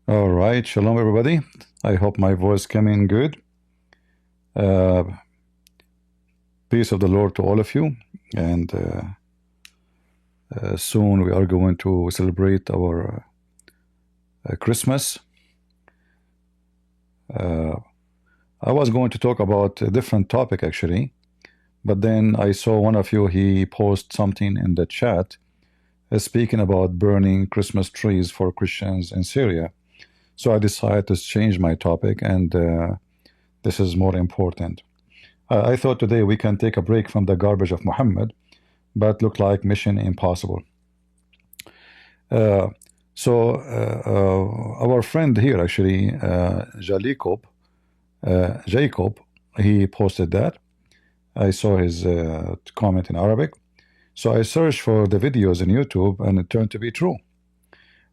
All right, shalom everybody. I hope my voice came in good. Uh, peace of the Lord to all of you. And soon we are going to celebrate our Christmas. I was going to talk about a different topic actually, but then I saw one of you, he posted something in the chat speaking about burning Christmas trees for Christians in Syria. So I decided to change my topic, and this is more important. I thought today we can take a break from the garbage of Muhammad, but looked like mission impossible. Our friend here actually, Jacob, he posted that. I saw his comment in Arabic. So I searched for the videos in YouTube, and it turned to be true.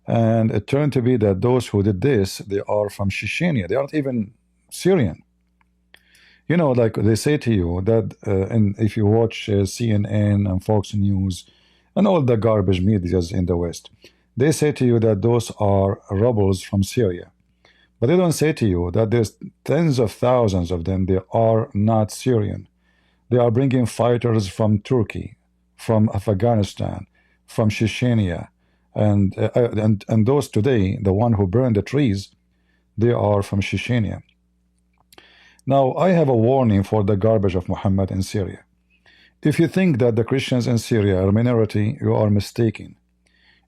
And it turned to be that those who did this, they are from Chechnya. They aren't even Syrian. You know, like they say to you that, and if you watch CNN and Fox News and all the garbage medias in the West, they say to you that those are rebels from Syria. But they don't say to you that there's tens of thousands of them. They are not Syrian. They are bringing fighters from Turkey, from Afghanistan, from Chechnya, and those today, the one who burned the trees, they are from Chechnya. Now, I have a warning for the garbage of Muhammad in Syria. If you think that the Christians in Syria are a minority, you are mistaken.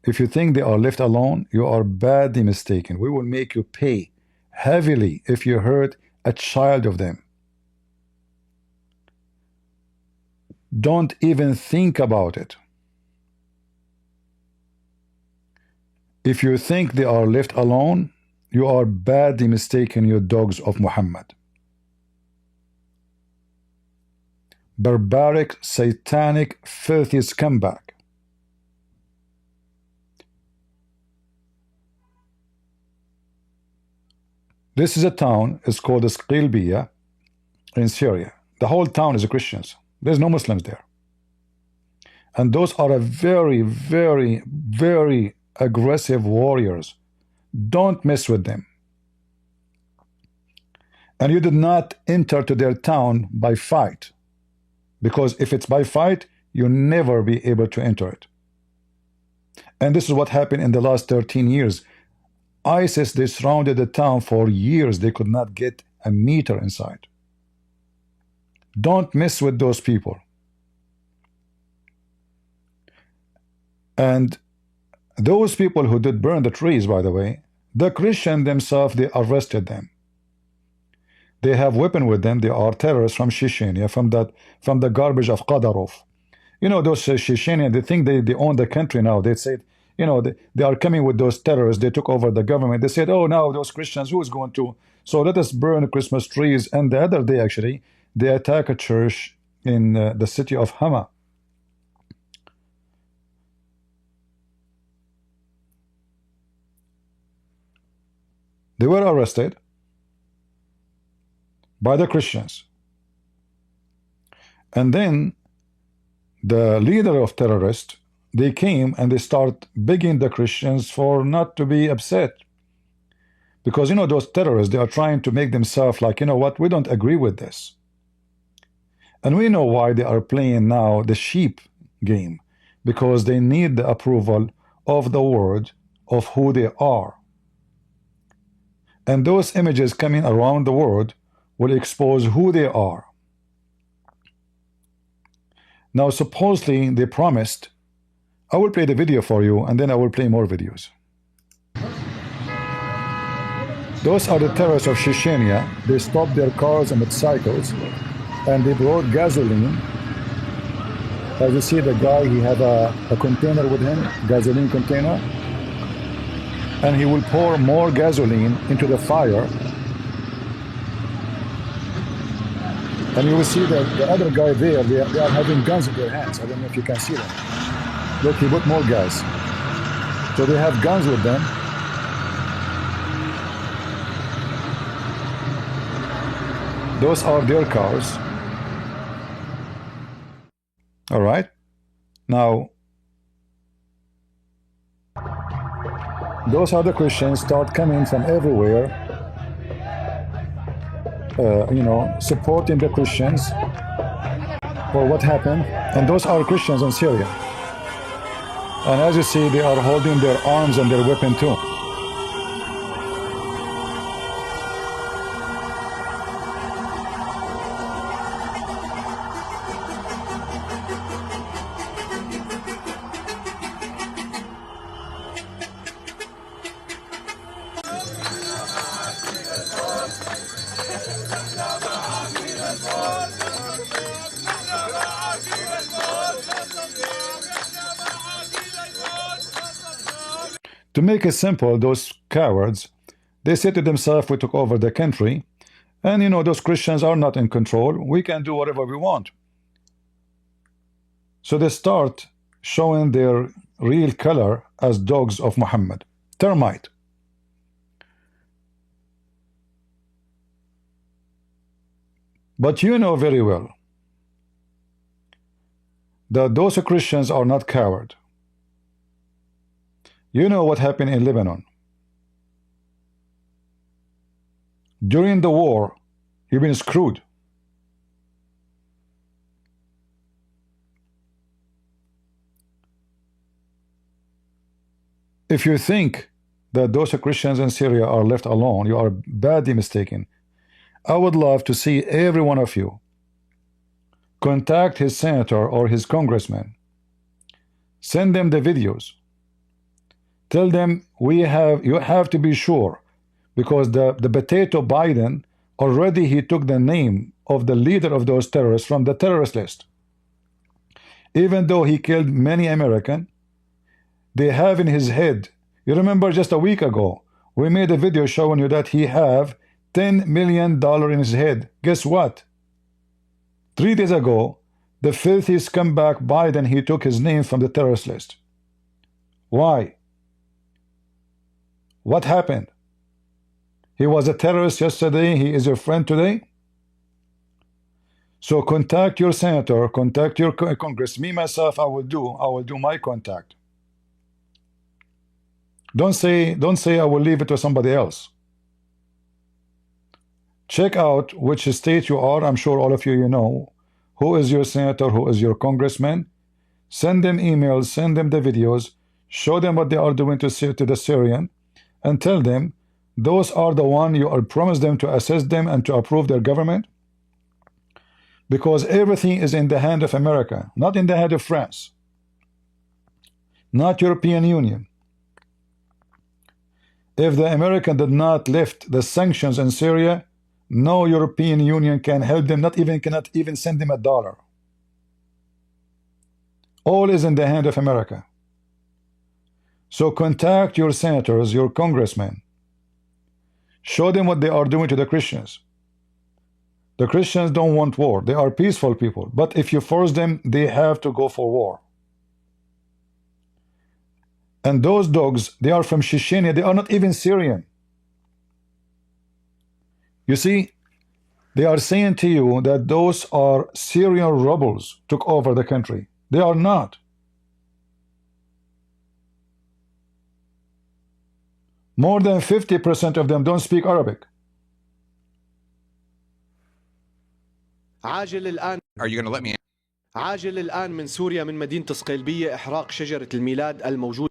If you think they are left alone, you are badly mistaken. We will make you pay heavily if you hurt a child of them. Don't even think about it. If you think they are left alone, you are badly mistaken, you dogs of Muhammad. Barbaric, satanic, filthy scumbag. This is a town, it's called Asqilbiya in Syria. The whole town is Christians. There's no Muslims there. And those are a very, very, very aggressive warriors. Don't mess with them. And you did not enter to their town by fight. Because if it's by fight, you'll never be able to enter it. And this is what happened in the last 13 years. ISIS, they surrounded the town for years. They could not get a meter inside. Don't mess with those people. And those people who did burn the trees, by the way, the Christian themselves, they arrested them. They have weapon with them. They are terrorists from Chechnya, from the garbage of Qadhi. You know, those Chechnya, they think they own the country now. They said, you know, they are coming with those terrorists. They took over the government. They said, oh, now those Christians, who is going to? So let us burn Christmas trees. And the other day, actually, they attack a church in the city of Hama. They were arrested by the Christians. And then the leader of terrorists, they came and they start begging the Christians for not to be upset. Because, you know, those terrorists, they are trying to make themselves like, you know what, we don't agree with this. And we know why they are playing now the sheep game. Because they need the approval of the word of who they are. And those images coming around the world will expose who they are. Now, supposedly, they promised, I will play the video for you, and then I will play more videos. Those are the terrorists of Chechnya. They stopped their cars and motorcycles, and they brought gasoline. As you see, the guy, he had a container with him, gasoline container, and he will pour more gasoline into the fire. And you will see that the other guy there, they are having guns in their hands. I don't know if you can see them. Look, he put more gas. So they have guns with them. Those are their cars. All right. Now, those other Christians start coming from everywhere, supporting the Christians for what happened. And those are Christians in Syria. And as you see, they are holding their arms and their weapon too. To make it simple, those cowards, they say to themselves, we took over the country, and those Christians are not in control. We can do whatever we want. So they start showing their real color as dogs of Muhammad, termite. But you know very well that those Christians are not cowards. You know what happened in Lebanon. During the war, you've been screwed. If you think that those Christians in Syria are left alone, you are badly mistaken. I would love to see every one of you contact his senator or his congressman. Send them the videos. Tell them you have to be sure, because the potato Biden already he took the name of the leader of those terrorists from the terrorist list. Even though he killed many Americans, they have in his head. You remember just a week ago we made a video showing you that he have $10 million in his head. Guess what? 3 days ago, the filthy scumbag Biden, he took his name from the terrorist list. Why? What happened? He was a terrorist yesterday, he is your friend today? So contact your senator, contact your Congress. Me, myself, I will do my contact. Don't say I will leave it to somebody else. Check out which state you are. I'm sure all of you know who is your senator, who is your congressman. Send them emails, send them the videos, show them what they are doing to the Syrian, and tell them those are the one you are promised them to assist them and to approve their government, because everything is in the hand of America, not in the hand of France, not European Union. If the American did not lift the sanctions in Syria, no European Union can help them, cannot even send them $1. All is in the hand of America. So contact your senators, your congressmen. Show them what they are doing to the Christians. The Christians don't want war. They are peaceful people. But if you force them, they have to go for war. And those dogs, they are from Chechnya. They are not even Syrian. You see, they are saying to you that those are Syrian rebels took over the country. They are not. More than 50% of them don't speak Arabic. Are you going to let me? عاجل الآن من سوريا من مدينة الصقلبية إحراق شجرة الميلاد الموجود.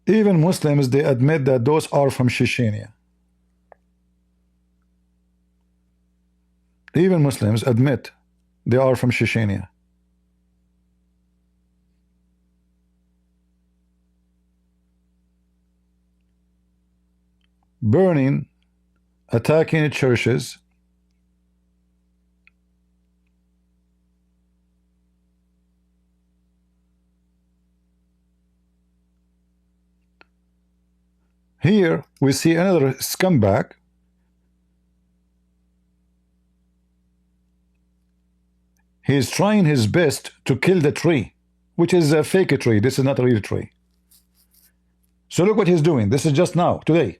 Even Muslims, they admit that those are from Chechnya. Even Muslims admit they are from Chechnya. Burning, attacking churches. Here we see another scumbag. He is trying his best to kill the tree, which is a fake tree. This is not a real tree. So look what he's doing. This is just now, today.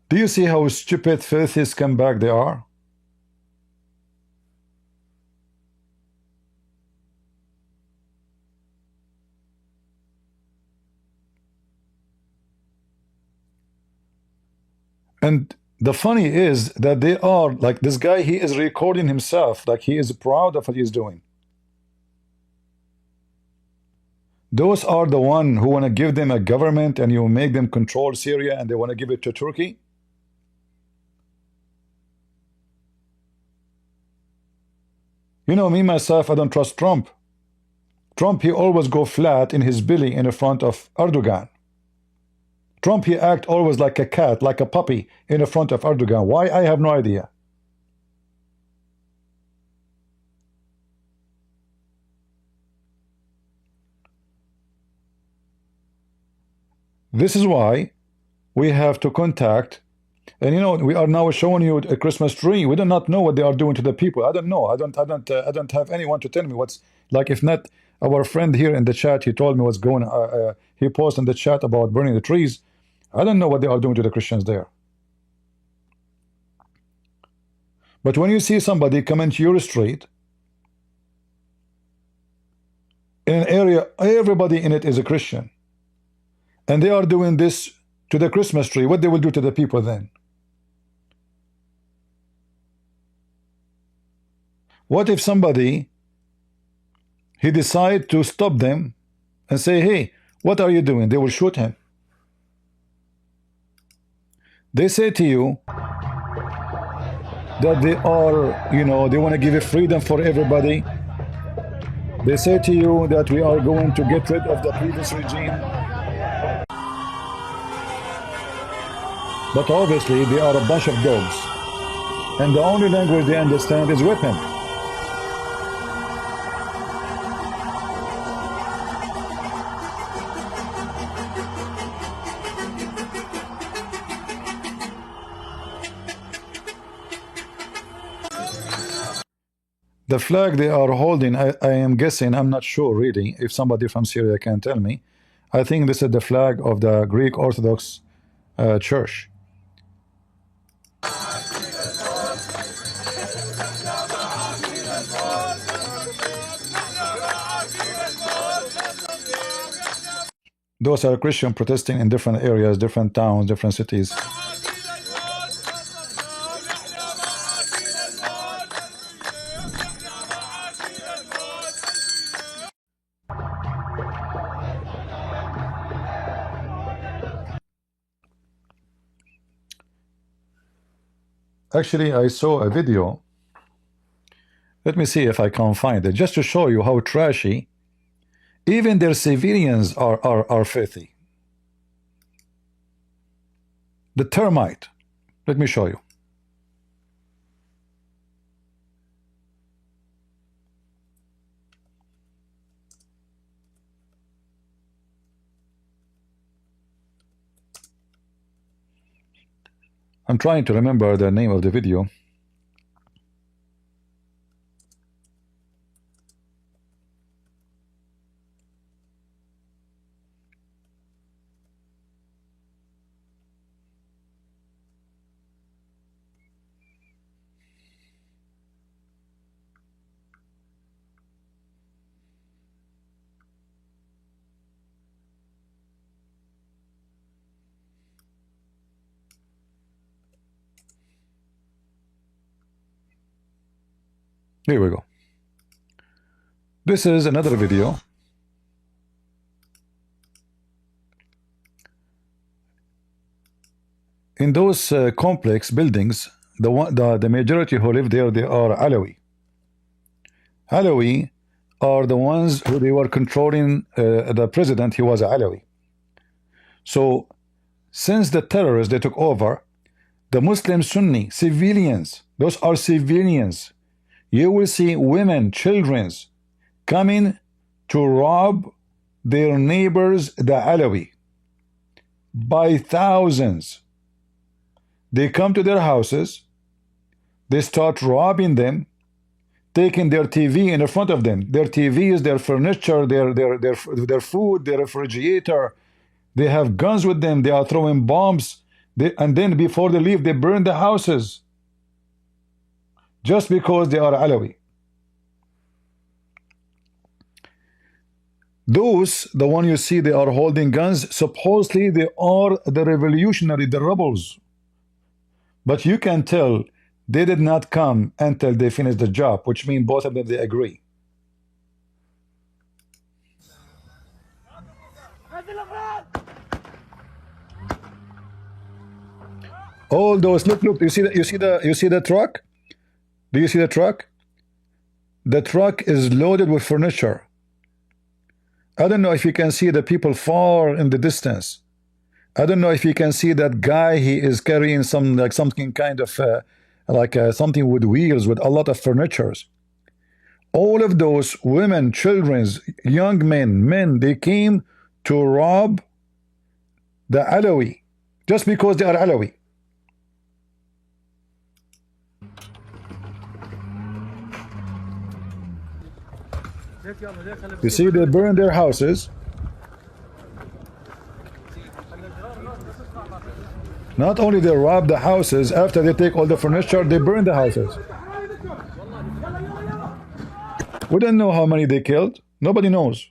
Do you see how stupid, filthy scumbag they are? And the funny is that they are like this guy, he is recording himself, like he is proud of what he's doing. Those are the one who want to give them a government and you make them control Syria and they want to give it to Turkey. You know me, myself, I don't trust Trump. Trump, he always go flat in his belly in front of Erdogan. Trump, he act always like a cat, like a puppy in front of Erdogan. Why? I have no idea. This is why we have to contact, and you know, we are now showing you a Christmas tree. We do not know what they are doing to the people. I don't know. I don't have anyone to tell me what's like. If not our friend here in the chat, he told me what's going. He posted in the chat about burning the trees. I don't know what they are doing to the Christians there. But when you see somebody come into your street in an area, everybody in it is a Christian, and they are doing this to the Christmas tree, what they will do to the people then? What if somebody, he decide to stop them and say, hey, what are you doing? They will shoot him. They say to you that they are, you know, they want to give a freedom for everybody. They say to you that we are going to get rid of the previous regime. But obviously they are a bunch of dogs, and the only language they understand is weapon. The flag they are holding, I am guessing, I'm not sure really, if somebody from Syria can tell me, I think this is the flag of the Greek Orthodox Church. Those are Christian protesting in different areas, different towns, different cities. Actually, I saw a video. Let me see if I can find it, just to show you how trashy even their civilians are filthy. The termite. Let me show you. I'm trying to remember the name of the video. Here we go. This is another video. In those complex buildings, the majority who live there, they are Alawi. Alawi are the ones who they were controlling the president. He was Alawi. So since the terrorists they took over, the Muslim Sunni civilians, those are civilians. You will see women, children coming to rob their neighbors, the Alawi, by thousands. They come to their houses, they start robbing them, taking their TV in front of them, their TVs, their furniture, their food, their refrigerator. They have guns with them. They are throwing bombs. And then before they leave, they burn the houses just because they are Alawi. Those, the one you see, they are holding guns. Supposedly they are the revolutionary, the rebels. But you can tell they did not come until they finish the job, which means both of them, they agree. All those, look, you see the truck? Do you see the truck? The truck is loaded with furniture. I don't know if you can see the people far in the distance. I don't know if you can see that guy. He is carrying something kind of something with wheels with a lot of furnitures. All of those women, children, young men, they came to rob the Alawi just because they are Alawi. You see, they burn their houses. Not only they rob the houses, after they take all the furniture, they burn the houses. We don't know how many they killed. Nobody knows.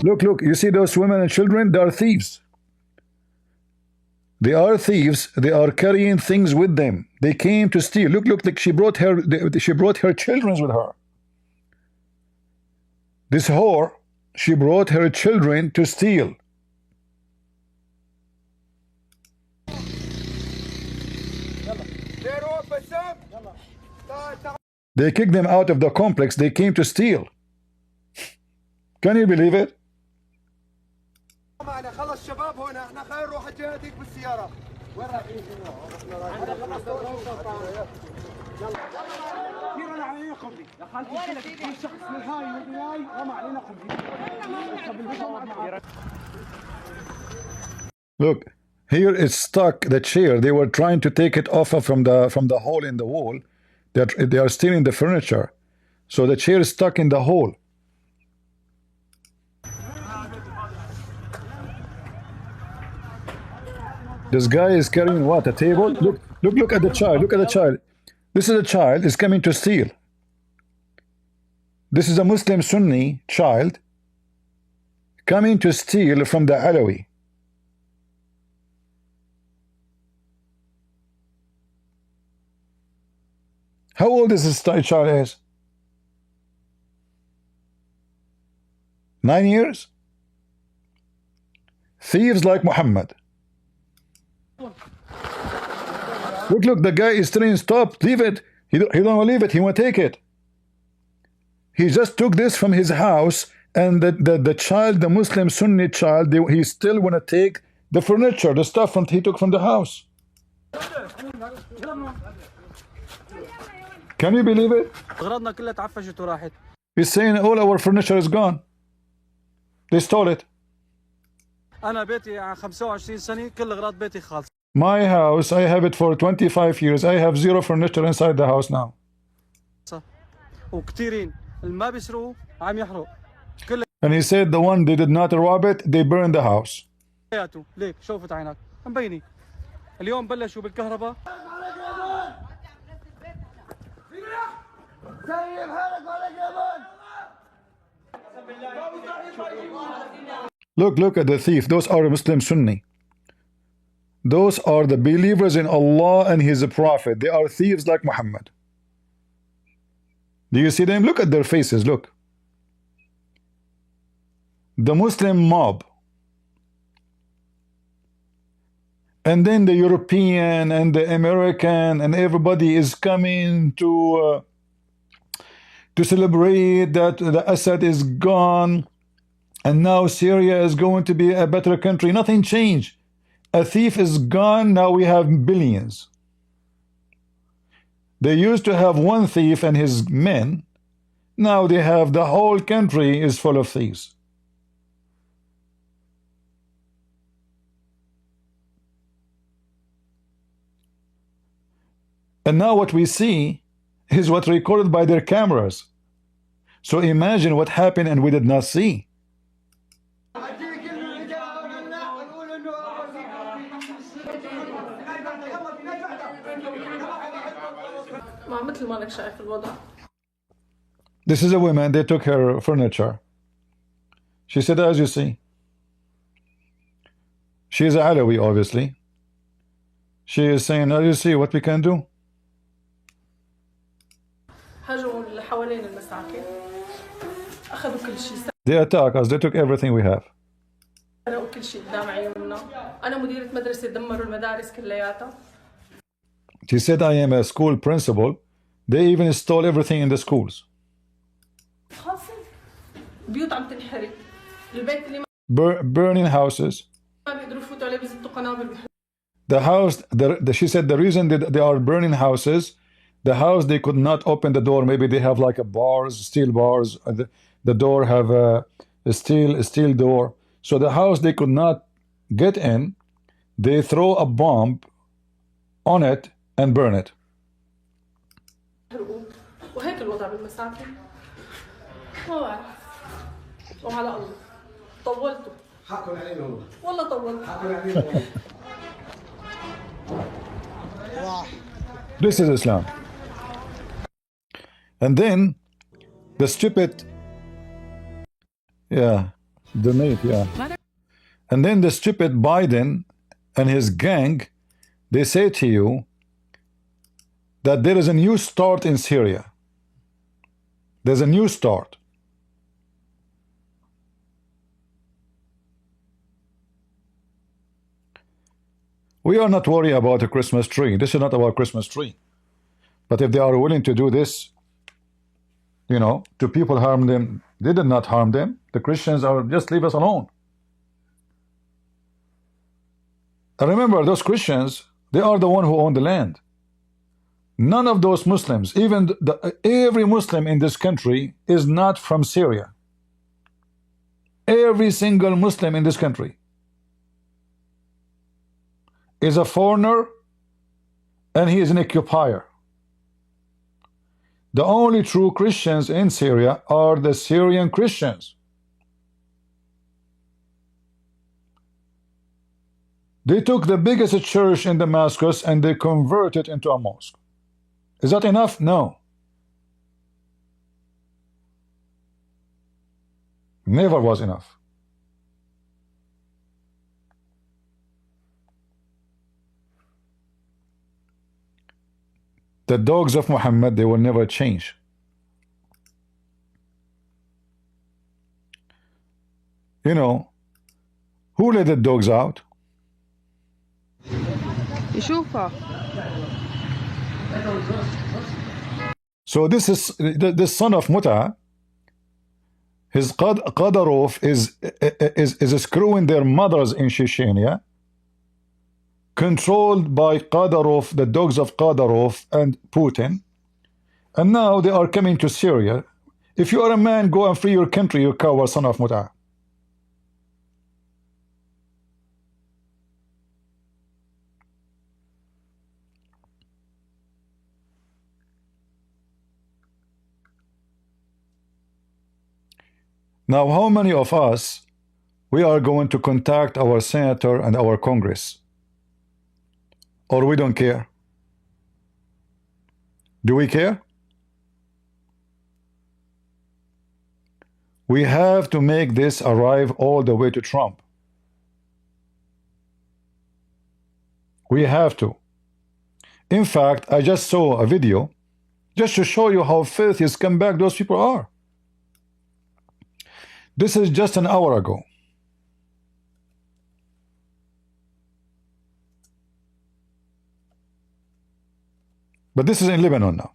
Look, you see those women and children? They are thieves. They are thieves. They are carrying things with them. They came to steal. Look, like she brought her children with her. This whore, she brought her children to steal. They kicked them out of the complex. They came to steal. Can you believe it? Look, here it's stuck, the chair. They were trying to take it off from the hole in the wall. They are stealing the furniture. So the chair is stuck in the hole. This guy is carrying what? A table? Look at the child. Look at the child. This is a child is coming to steal. This is a Muslim Sunni child coming to steal from the Alawi. How old is this child is? 9 years? Thieves like Mohammed. Look, the guy is telling stop, leave it. He don't want to leave it, he want to take it. He just took this from his house, and the child, the Muslim Sunni child, he still want to take the furniture, the stuff he took from the house. Can you believe it? He's saying all our furniture is gone. They stole it. My house, I have it for 25 years. I have zero furniture inside the house now. And he said the one they did not rob it, they burned the house. Look at the thief. Those are Muslim Sunni. Those are the believers in Allah and His Prophet. They are thieves like Muhammad. Do you see them? Look at their faces. Look. The Muslim mob. And then the European and the American and everybody is coming to celebrate that the Assad is gone and now Syria is going to be a better country. Nothing changed. A thief is gone, now we have billions. They used to have one thief and his men. Now they have the whole country is full of thieves. And now what we see is what recorded by their cameras. So imagine what happened and we did not see. This is a woman, they took her furniture. She said, as you see. She is a Alawi, obviously. She is saying, as you see, what we can do. They attack us, they took everything we have. She said, I am a school principal. They even stole everything in the schools. Burning houses. The house, she said the reason that they are burning houses, the house they could not open the door. Maybe they have like a bars, steel bars. The door have a steel door. So the house they could not get in. They throw a bomb on it and burn it. This is Islam. And then the stupid, the mate, and then the stupid Biden and his gang, they say to you that there is a new start in Syria. There's a new start. We are not worried about a Christmas tree. This is not about Christmas tree. But if they are willing to do this, you know, to people harm them, they did not harm them. The Christians are just leave us alone. And remember, those Christians, they are the one who own the land. None of those Muslims, even every Muslim in this country is not from Syria. Every single Muslim in this country is a foreigner, and he is an occupier. The only true Christians in Syria are the Syrian Christians. They took the biggest church in Damascus and they converted it into a mosque. Is that enough? No. Never was enough. The dogs of Mohammed, they will never change. You know, who let the dogs out? So this is the son of Muta. His Qadarov is screwing their mothers in Chechnya, controlled by Qadarov, the dogs of Qadarov and Putin. And now they are coming to Syria. If you are a man, go and free your country, you coward son of Muta. Now, how many of us, we are going to contact our senator and our Congress? Or we don't care? Do we care? We have to make this arrive all the way to Trump. We have to. In fact, I just saw a video just to show you how filthy scumbag those people are. This is just an hour ago. But this is in Lebanon now.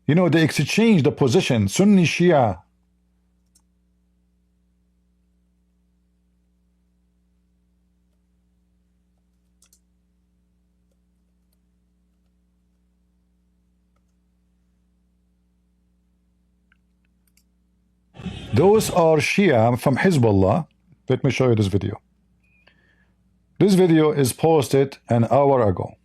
You know, they exchanged the position, Sunni Shia. Those are Shia from Hezbollah. Let me show you this video. This video is posted an hour ago.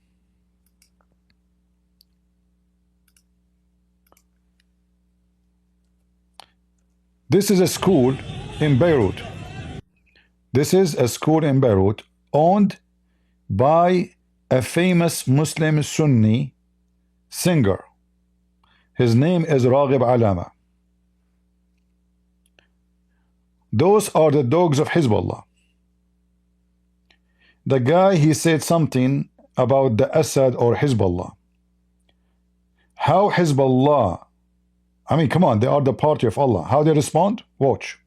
This is a school in Beirut. This is a school in Beirut owned by a famous Muslim Sunni singer. His name is Raghib Alama. Those are the dogs of Hezbollah. The guy, he said something about the Assad or Hezbollah. How Hezbollah, I mean, come on, they are the party of Allah. How they respond? Watch.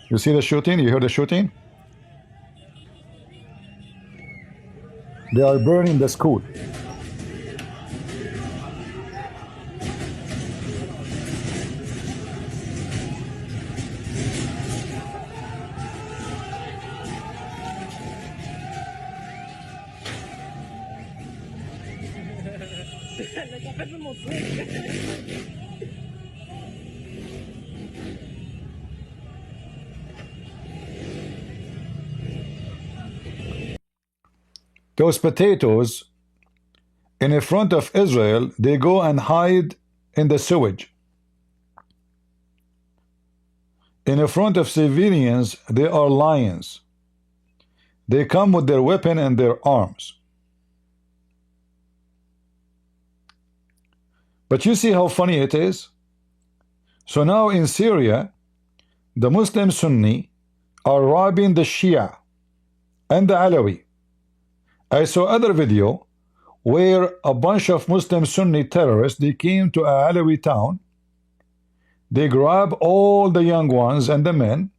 You see the shooting? You hear the shooting? They are burning the school. Those potatoes in front of Israel, they go and hide in the sewage. In front of civilians, they are lions. They come with their weapon and their arms. But you see how funny it is? So now in Syria, the Muslim Sunni are robbing the Shia and the Alawi. I saw other video where a bunch of Muslim Sunni terrorists, they came to a Alawi town. They grab all the young ones and the men,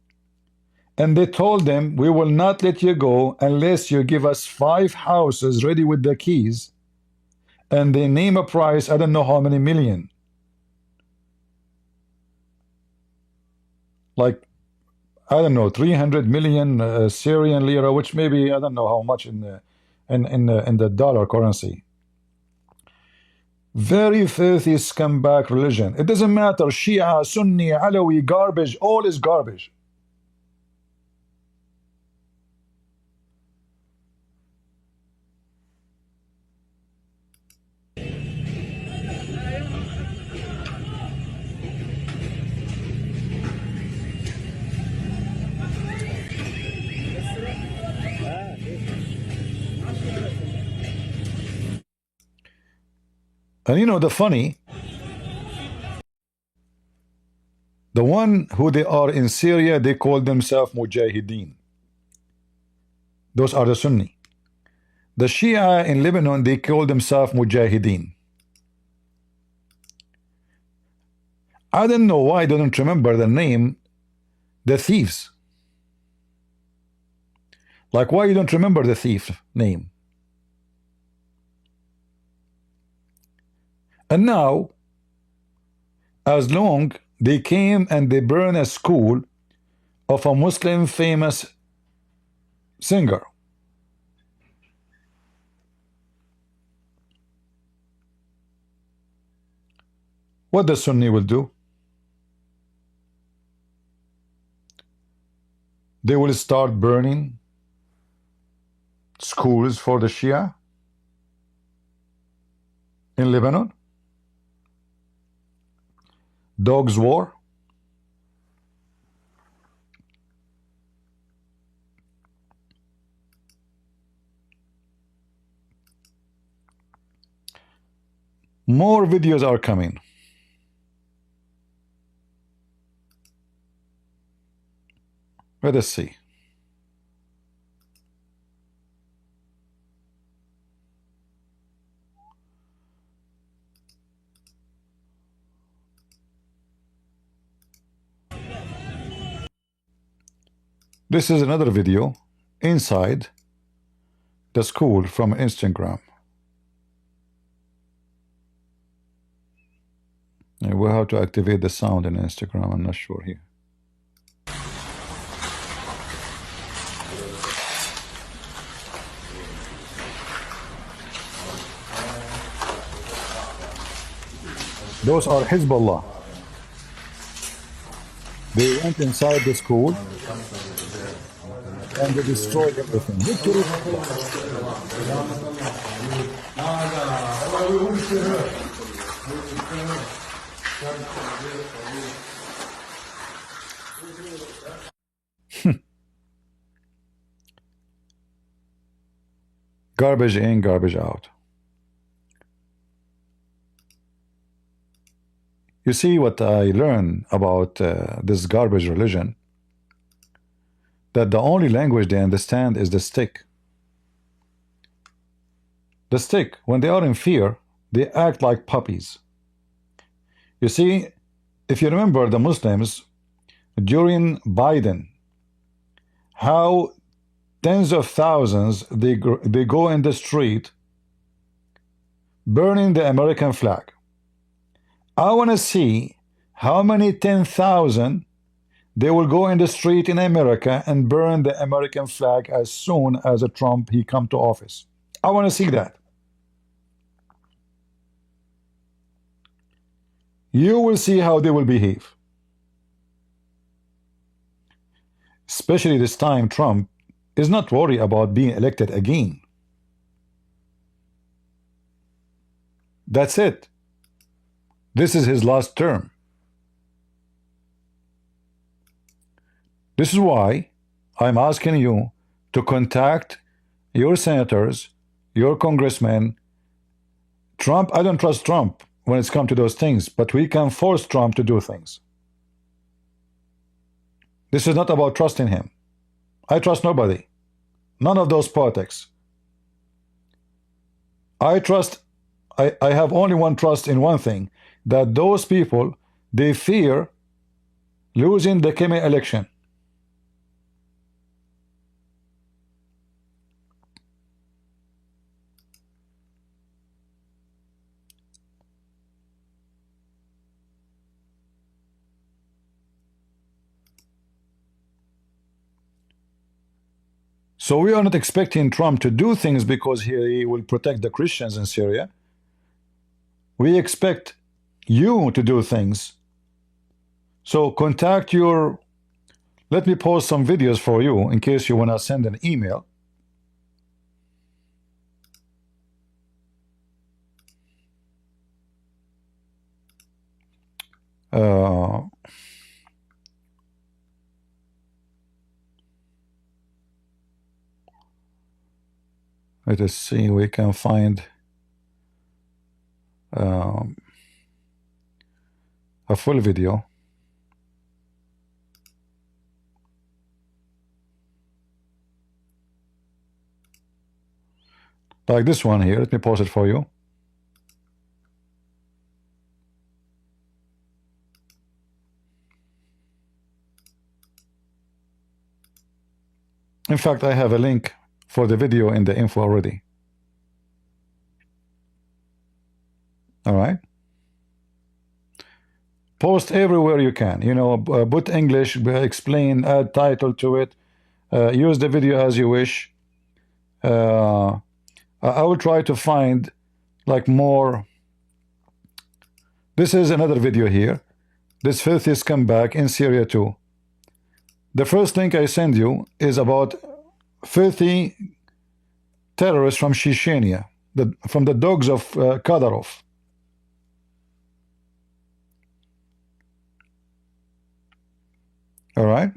and they told them, we will not let you go unless you give us 5 houses ready with the keys. And they name a price, I don't know how many million. Like, I don't know, 300 million Syrian lira, which maybe, I don't know how much in the dollar currency. Very filthy scumbag religion. It doesn't matter, Shia, Sunni, Alawi, garbage, all is garbage. And you know the funny, the one who they are in Syria, they call themselves Mujahideen. Those are the Sunni. The Shia in Lebanon, they call themselves Mujahideen. I don't know why I don't remember the name, the thieves. Like, why you don't remember the thief name? And now, as long they came and they burned a school of a Muslim famous singer. What the Sunni will do? They will start burning schools for the Shia in Lebanon. Dogs war. More videos are coming. Let us see. This is another video inside the school from Instagram. I will have to activate the sound in Instagram. I'm not sure here. Those are Hezbollah. They went inside the school and they destroyed everything. Victory. Garbage in, garbage out. You see what I learned about this garbage religion? That the only language they understand is the stick. The stick, when they are in fear, they act like puppies. You see, if you remember the Muslims during Biden, how tens of thousands they go in the street burning the American flag. I want to see how many 10,000 they will go in the street in America and burn the American flag as soon as a Trump he come to office. I want to see that. You will see how they will behave. Especially this time, Trump is not worried about being elected again. That's it. This is his last term. This is why I'm asking you to contact your senators, your congressmen. Trump, I don't trust Trump when it's come to those things, but we can force Trump to do things. This is not about trusting him. I trust nobody. None of those politics. I have only one trust in one thing, that those people, they fear losing the coming election. So we are not expecting Trump to do things because he will protect the Christians in Syria. We expect you to do things. So contact your... Let me post some videos for you in case you want to send an email. Let us see, we can find a full video. Like this one here. Let me pause it for you. In fact, I have a link for the video in the info already. All right. Post everywhere you can. You know, put English, explain, add title to it. Use the video as you wish. I will try to find like more. This is another video here. This filthy scumbag in Syria too. The first link I send you is about filthy terrorists from Chechnya, from the dogs of Qadhi. All right.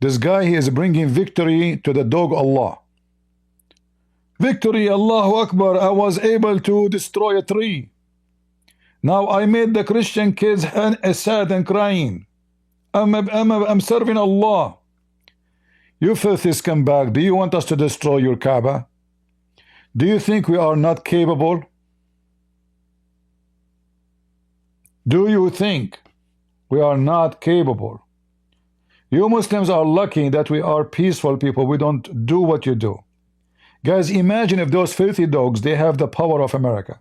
This guy, he is bringing victory to the dog Allah. Victory, Allahu Akbar, I was able to destroy a tree. Now I made the Christian kids sad and crying. I'm serving Allah. You filthy scumbag, do you want us to destroy your Kaaba? Do you think we are not capable? Do you think we are not capable? You Muslims are lucky that we are peaceful people. We don't do what you do. Guys, imagine if those filthy dogs, they have the power of America.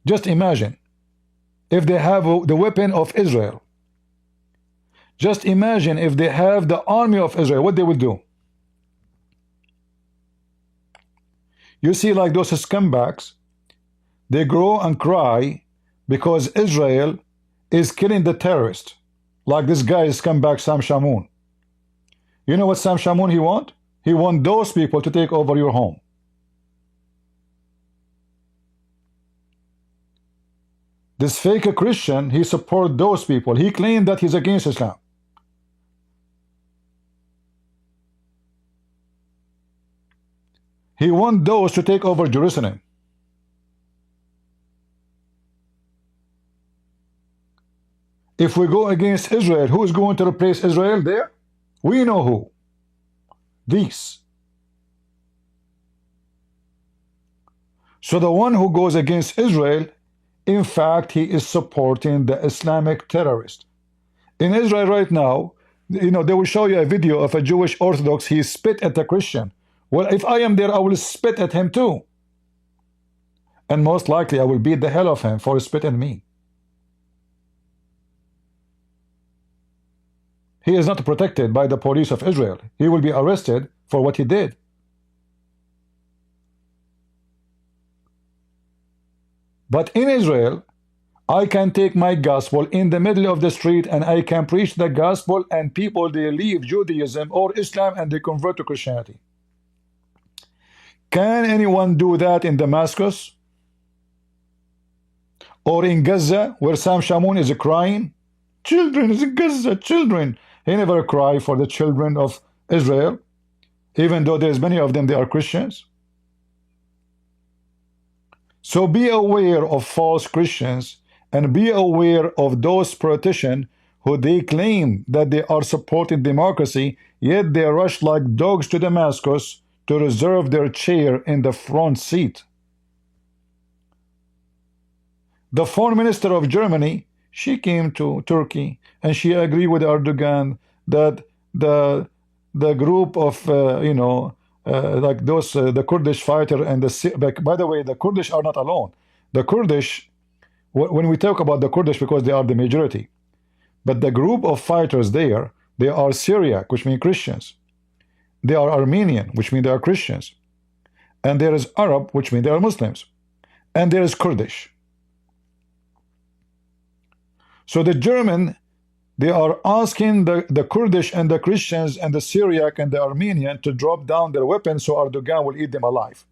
Just imagine if they have the weapon of Israel. Just imagine if they have the army of Israel, what they will do. You see, like those scumbags, they grow and cry because Israel is killing the terrorist, like this guy is scumbag Sam Shamoun. You know what Sam Shamoun he want? He want those people to take over your home. This fake Christian, he support those people. He claimed that he's against Islam. He want those to take over Jerusalem. If we go against Israel, who is going to replace Israel there? We know who. These. So the one who goes against Israel, in fact, he is supporting the Islamic terrorist. In Israel right now, you know, they will show you a video of a Jewish Orthodox. He spit at a Christian. Well, if I am there, I will spit at him too. And most likely, I will beat the hell of him for spitting me. He is not protected by the police of Israel. He will be arrested for what he did. But in Israel, I can take my gospel in the middle of the street and I can preach the gospel, and people, they leave Judaism or Islam and they convert to Christianity. Can anyone do that in Damascus? Or in Gaza, where Sam Shamoun is crying? Children in Gaza, children. He never cried for the children of Israel, even though there's many of them, they are Christians. So be aware of false Christians, and be aware of those politicians who they claim that they are supporting democracy, yet they rush like dogs to Damascus to reserve their chair in the front seat. The foreign minister of Germany, she came to Turkey and she agreed with Erdogan that the group of like those the Kurdish fighter and the, by the way, the Kurdish are not alone. The Kurdish, when we talk about the Kurdish, because they are the majority, but the group of fighters there, they are Syriac, which means Christians. They are Armenian, which means they are Christians. And there is Arab, which means they are Muslims. And there is Kurdish. So the German, they are asking the Kurdish and the Christians and the Syriac and the Armenian to drop down their weapons so Erdogan will eat them alive.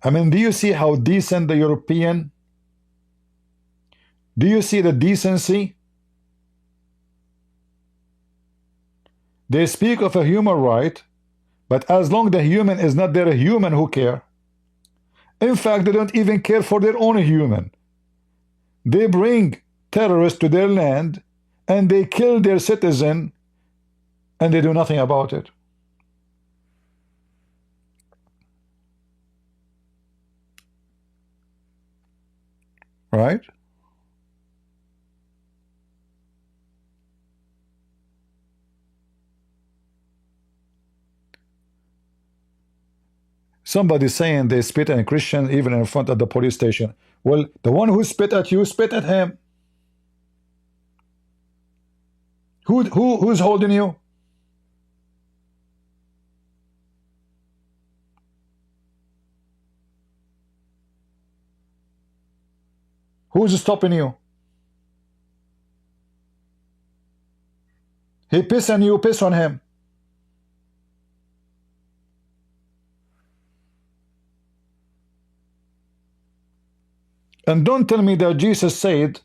I mean, do you see how decent the European? Do you see the decency? They speak of a human right, but as long the human is not their human, who care? In fact, they don't even care for their own human. They bring terrorists to their land and they kill their citizen and they do nothing about it. Right? Somebody saying they spit at a Christian even in front of the police station. Well, the one who spit at you, spit at him. Who's holding you? Who's stopping you? He piss on you, piss on him. And don't tell me that Jesus said,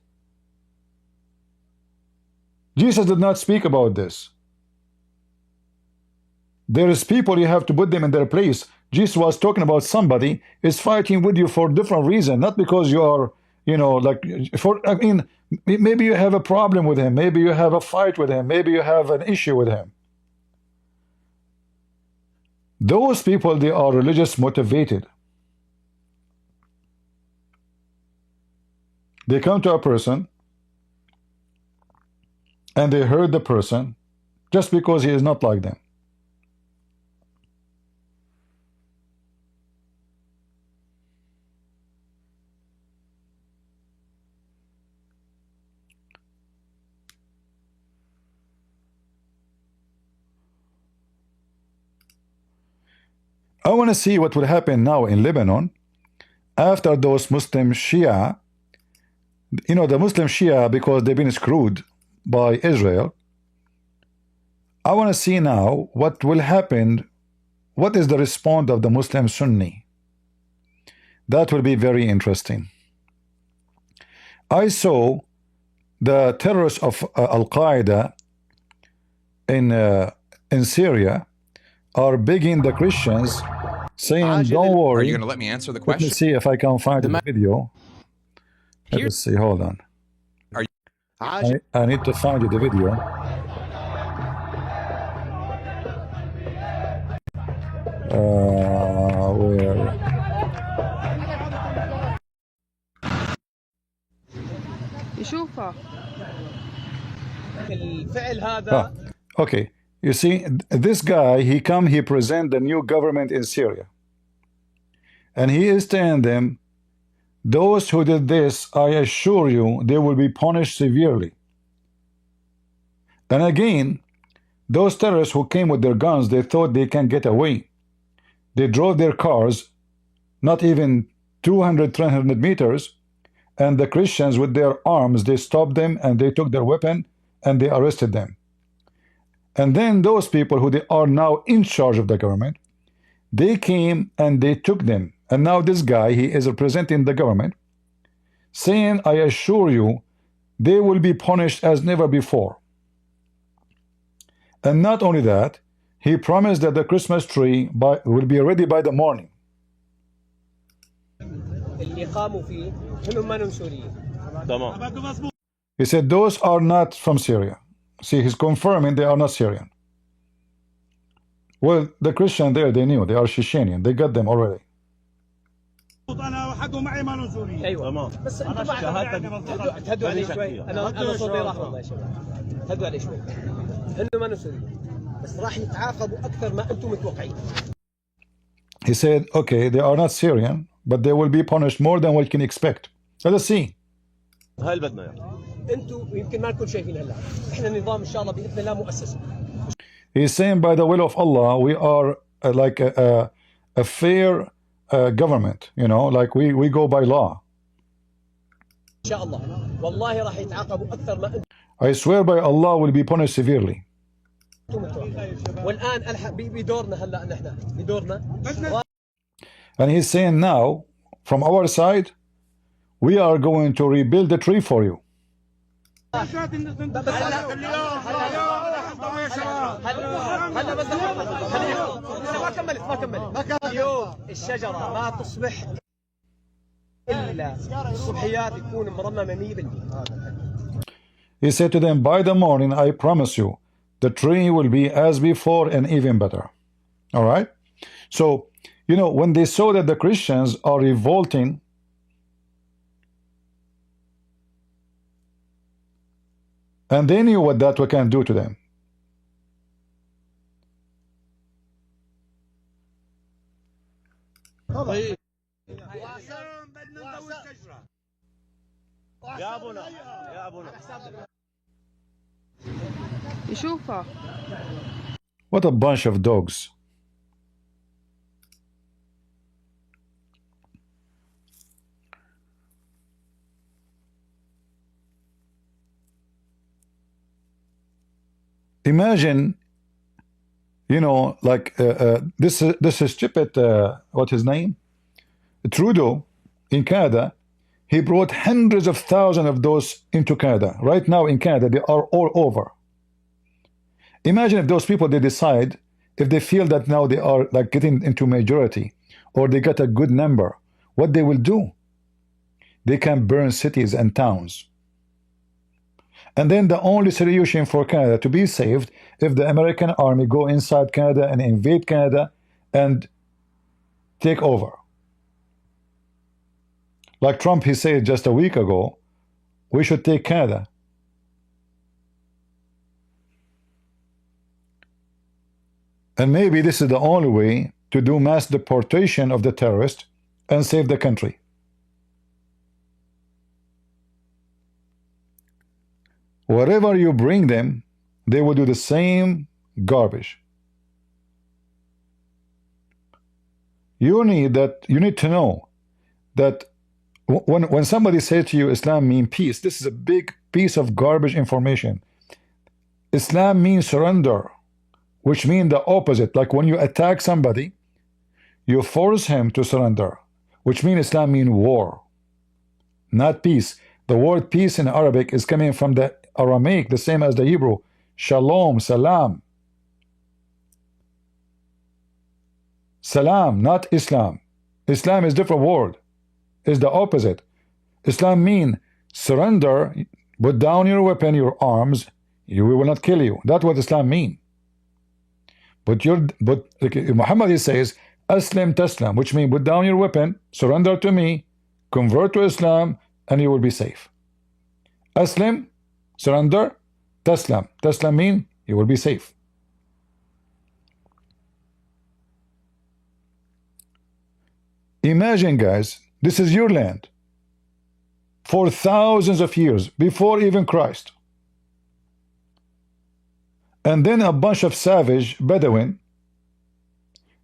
Jesus did not speak about this. There is people, you have to put them in their place. Jesus was talking about somebody is fighting with you for different reason, not because you are, you know, like, for, I mean, maybe you have a problem with him, maybe you have a fight with him, maybe you have an issue with him. Those people, they are religious motivated. They come to a person and they hurt the person just because he is not like them. I want to see what will happen now in Lebanon after those Muslim Shia, you know, the Muslim Shia, because they've been screwed by Israel. I want to see now what will happen. What is the response of the Muslim Sunni? That will be very interesting. I saw the terrorists of Al-Qaeda in Syria are begging the Christians, saying, don't worry. Are you going to let me answer the Let me question? see if I can find the video. Let's see, hold on. I need to find you the video. Where? يشوفها الفعل هذا. Okay, you see, this guy, he present the new government in Syria. And he is telling them, those who did this, I assure you, they will be punished severely. And again, those terrorists who came with their guns, they thought they can get away. They drove their cars, not even 200, 300 meters, and the Christians with their arms, they stopped them and they took their weapon and they arrested them. And then those people who they are now in charge of the government, they came and they took them. And now this guy, he is representing the government, saying, I assure you, they will be punished as never before. And not only that, he promised that the Christmas tree will be ready by the morning. He said, those are not from Syria. See, he's confirming they are not Syrian. Well, the Christian there, they knew they are Chechenian. They got them already. ايوه بس انتم تهدوا علي شوي. انا صوتي راح والله يا شباب. تهدوا علي شوي. هن ما نسوري بس راح يتعاقبوا اكثر ما انتم متوقعين. He said, okay, they are not Syrian, but they will be punished more than what you can expect. Let us see. هاي اللي بدنا اياه. انتم يمكن ما نكون شايفين هلا. احنا النظام ان شاء الله باذن الله مؤسسه. He's saying, by the will of Allah, we are like a fair government, you know, like we go by law. ان شاء الله والله راح يتعاقبوا اكثر ما انتم. I swear by Allah will be punished severely. والان الحق بدورنا هلا نحن بدورنا. And he's saying now, from our side, we are going to rebuild the tree for you. هلا بس ما كملت اليوم الشجره ما تصبح الا الصبحيات يكون مرممه 100%. He said to them, by the morning, I promise you, the tree will be as before and even better. All right? So, you know, when they saw that the Christians are revolting, and they knew what that can do to them. يشوفها What a bunch of dogs. Imagine, you know, like this is stupid, what's his name? Trudeau in Canada. He brought hundreds of thousands of those into Canada. Right now in Canada, they are all over. Imagine if those people, they decide, if they feel that now they are like getting into majority, or they got a good number, what they will do? They can burn cities and towns. And then the only solution for Canada to be saved, if the American army go inside Canada and invade Canada and take over. Like Trump, he said just a week ago, we should take Canada. And maybe this is the only way to do mass deportation of the terrorists and save the country. Wherever you bring them, they will do the same garbage. You need to know that When somebody says to you Islam means peace, this is a big piece of garbage information. Islam means surrender, which means the opposite. Like when you attack somebody, you force him to surrender, which means Islam means war, not peace. The word peace in Arabic is coming from the Aramaic, the same as the Hebrew. Shalom, salam. Salam, not Islam. Islam is different word. It's the opposite. Islam means surrender, put down your weapon, your arms, we will not kill you. That's what Islam means. But Muhammad says, Aslim Taslam, which means put down your weapon, surrender to me, convert to Islam, and you will be safe. Aslim, surrender, Taslam. Taslam means you will be safe. Imagine, guys, this is your land for thousands of years, before even Christ. And then a bunch of savage Bedouin,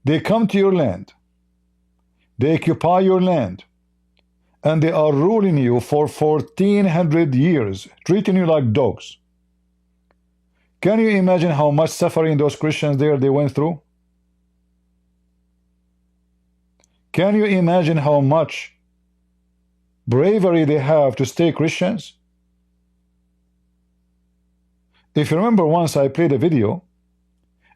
they come to your land, they occupy your land, and they are ruling you for 1400 years, treating you like dogs. Can you imagine how much suffering those Christians there they went through? Can you imagine how much bravery they have to stay Christians? If you remember, once I played a video.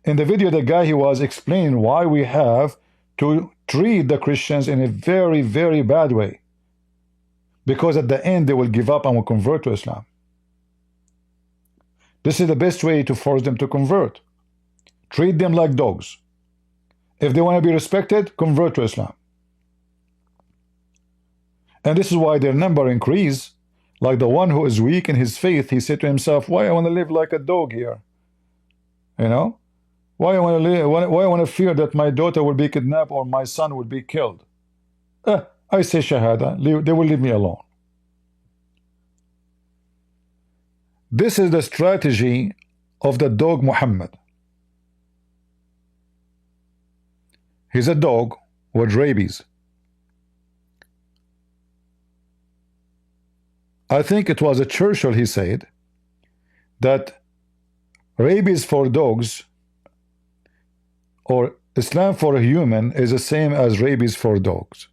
In the video, the guy, he was explaining why we have to treat the Christians in a very, very bad way. Because at the end, they will give up and will convert to Islam. This is the best way to force them to convert. Treat them like dogs. If they want to be respected, convert to Islam. And this is why their number increase. Like the one who is weak in his faith, he said to himself, why I want to live like a dog here? You know? Why I want to live, why I want to fear that my daughter will be kidnapped or my son will be killed? I say Shahada, they will leave me alone. This is the strategy of the dog Muhammad. He's a dog with rabies. I think it was a Churchill, he said that rabies for dogs or Islam for a human is the same as rabies for dogs.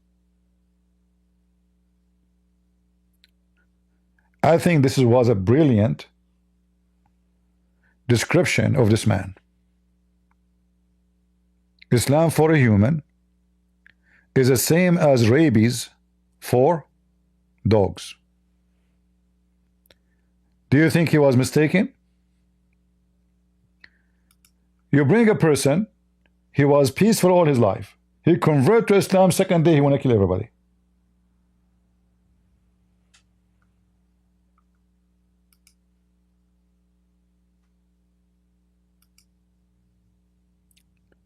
I think this was a brilliant description of this man. Islam for a human is the same as rabies for dogs. Do you think he was mistaken? You bring a person, he was peaceful all his life. He converted to Islam, second day he want to kill everybody.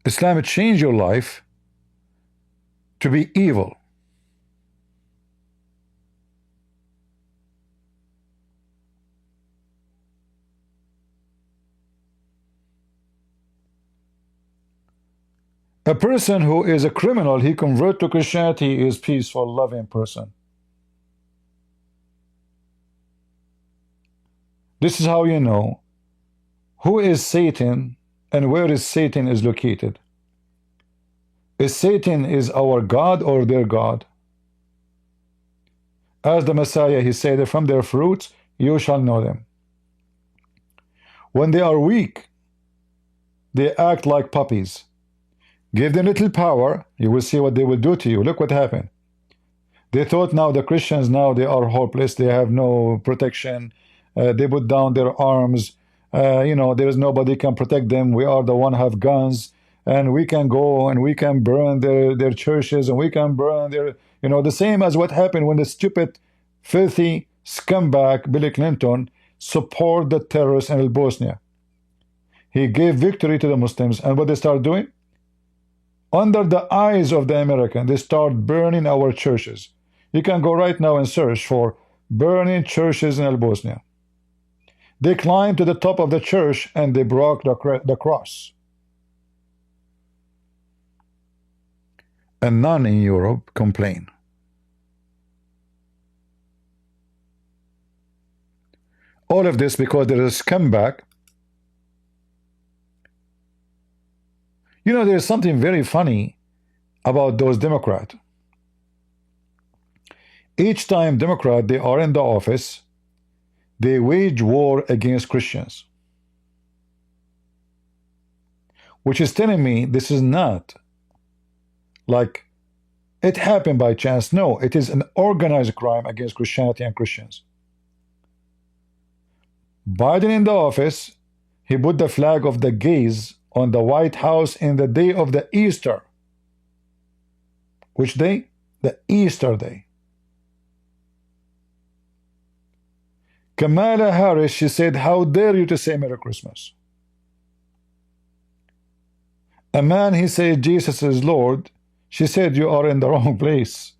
Islam changed your life to be evil. A person who is a criminal, he converts to Christianity, is peaceful, loving person. This is how you know who is Satan and where is Satan is located. Is Satan is our God or their God? As the Messiah, he said, from their fruits you shall know them. When they are weak, they act like puppies. Give them little power, you will see what they will do to you. Look what happened. They thought now the Christians, now they are hopeless, they have no protection, they put down their arms, you know, there is nobody can protect them, we are the one who have guns, and we can go and we can burn their churches, and we can burn their, you know, the same as what happened when the stupid, filthy scumbag Bill Clinton support the terrorists in Bosnia. He gave victory to the Muslims, and what they start doing? Under the eyes of the American, they start burning our churches. You can go right now and search for burning churches in Bosnia. They climbed to the top of the church and they broke the cross. And none in Europe complain. All of this because there is a scumbag. You know, there is something very funny about those Democrats. Each time Democrat they are in the office, they wage war against Christians, which is telling me this is not like it happened by chance. No, it is an organized crime against Christianity and Christians. Biden in the office, he put the flag of the gays on the White House in the day of the Easter. Which day? The Easter day. Kamala Harris, she said, how dare you to say Merry Christmas? A man, he said, Jesus is Lord. She said, you are in the wrong place.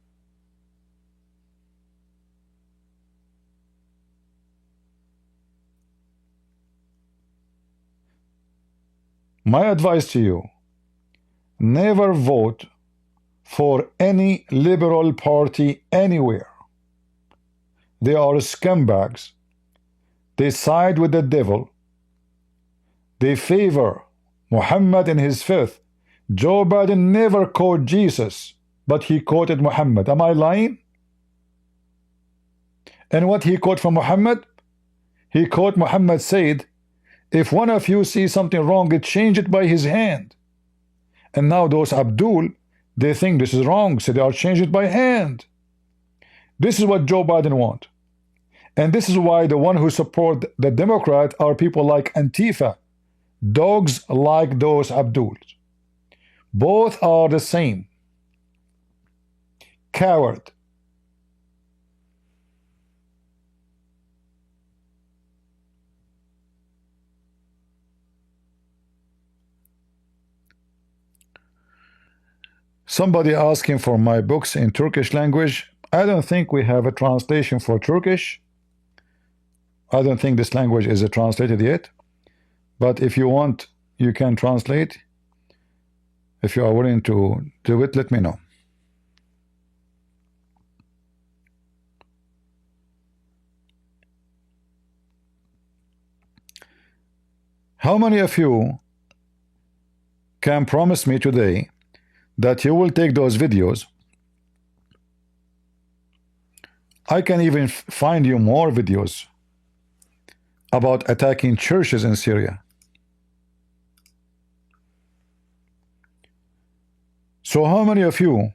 My advice to you, never vote for any liberal party anywhere. They are scumbags. They side with the devil. They favor Muhammad in his faith. Joe Biden never quoted Jesus, but he quoted Muhammad. Am I lying? And what he quoted from Muhammad? He quoted Muhammad said, if one of you sees something wrong, it change it by his hand. And now those Abdul, they think this is wrong, so they are changed it by hand. This is what Joe Biden wants. And this is why the one who support the Democrat are people like Antifa, dogs like those Abduls. Both are the same. Coward. Somebody asking for my books in Turkish language. I don't think we have a translation for Turkish. I don't think this language is translated yet. But if you want, you can translate. If you are willing to do it, let me know. How many of you can promise me today that you will take those videos? I can even find you more videos about attacking churches in Syria. So how many of you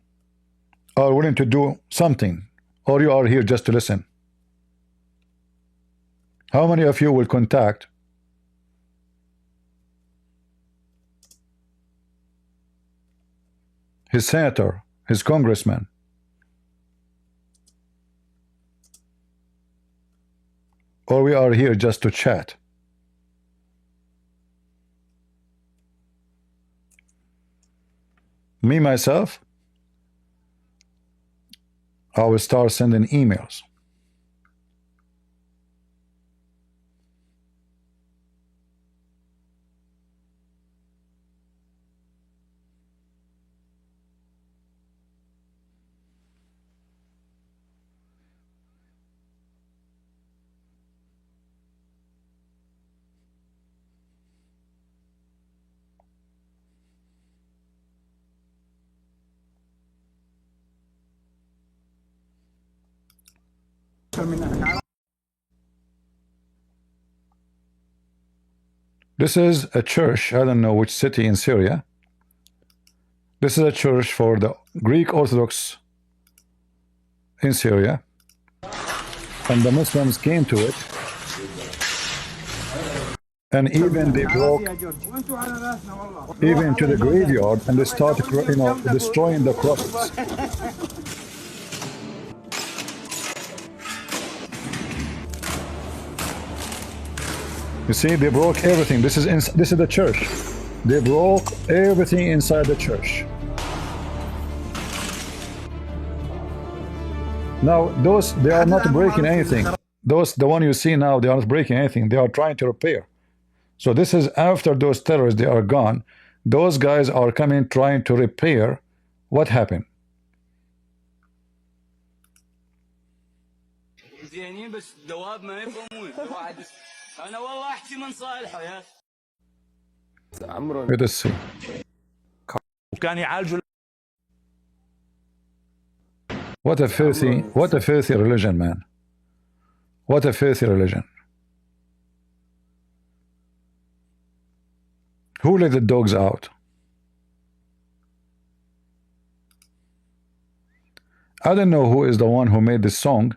are willing to do something, or you are here just to listen? How many of you will contact his senator, his congressman, or we are here just to chat? Me, myself, I will start sending emails. This is a church, I don't know which city in Syria. This is a church for the Greek Orthodox in Syria. And the Muslims came to it. And even they broke even to the graveyard, and they started, you know, destroying the crosses. You see, they broke everything. This is the church. They broke everything inside the church. Now, those, they are not breaking anything. Those, the one you see now, they are not breaking anything. They are trying to repair. So this is after those terrorists, they are gone. Those guys are coming, trying to repair what happened. زينين بس دواب ما يفهمون واحد انا والله احكي من صالحه يا عمرو Let us see. وكان يعالجوا What a filthy religion, man. What a filthy religion. Who let the dogs out? I don't know who is the one who made this song,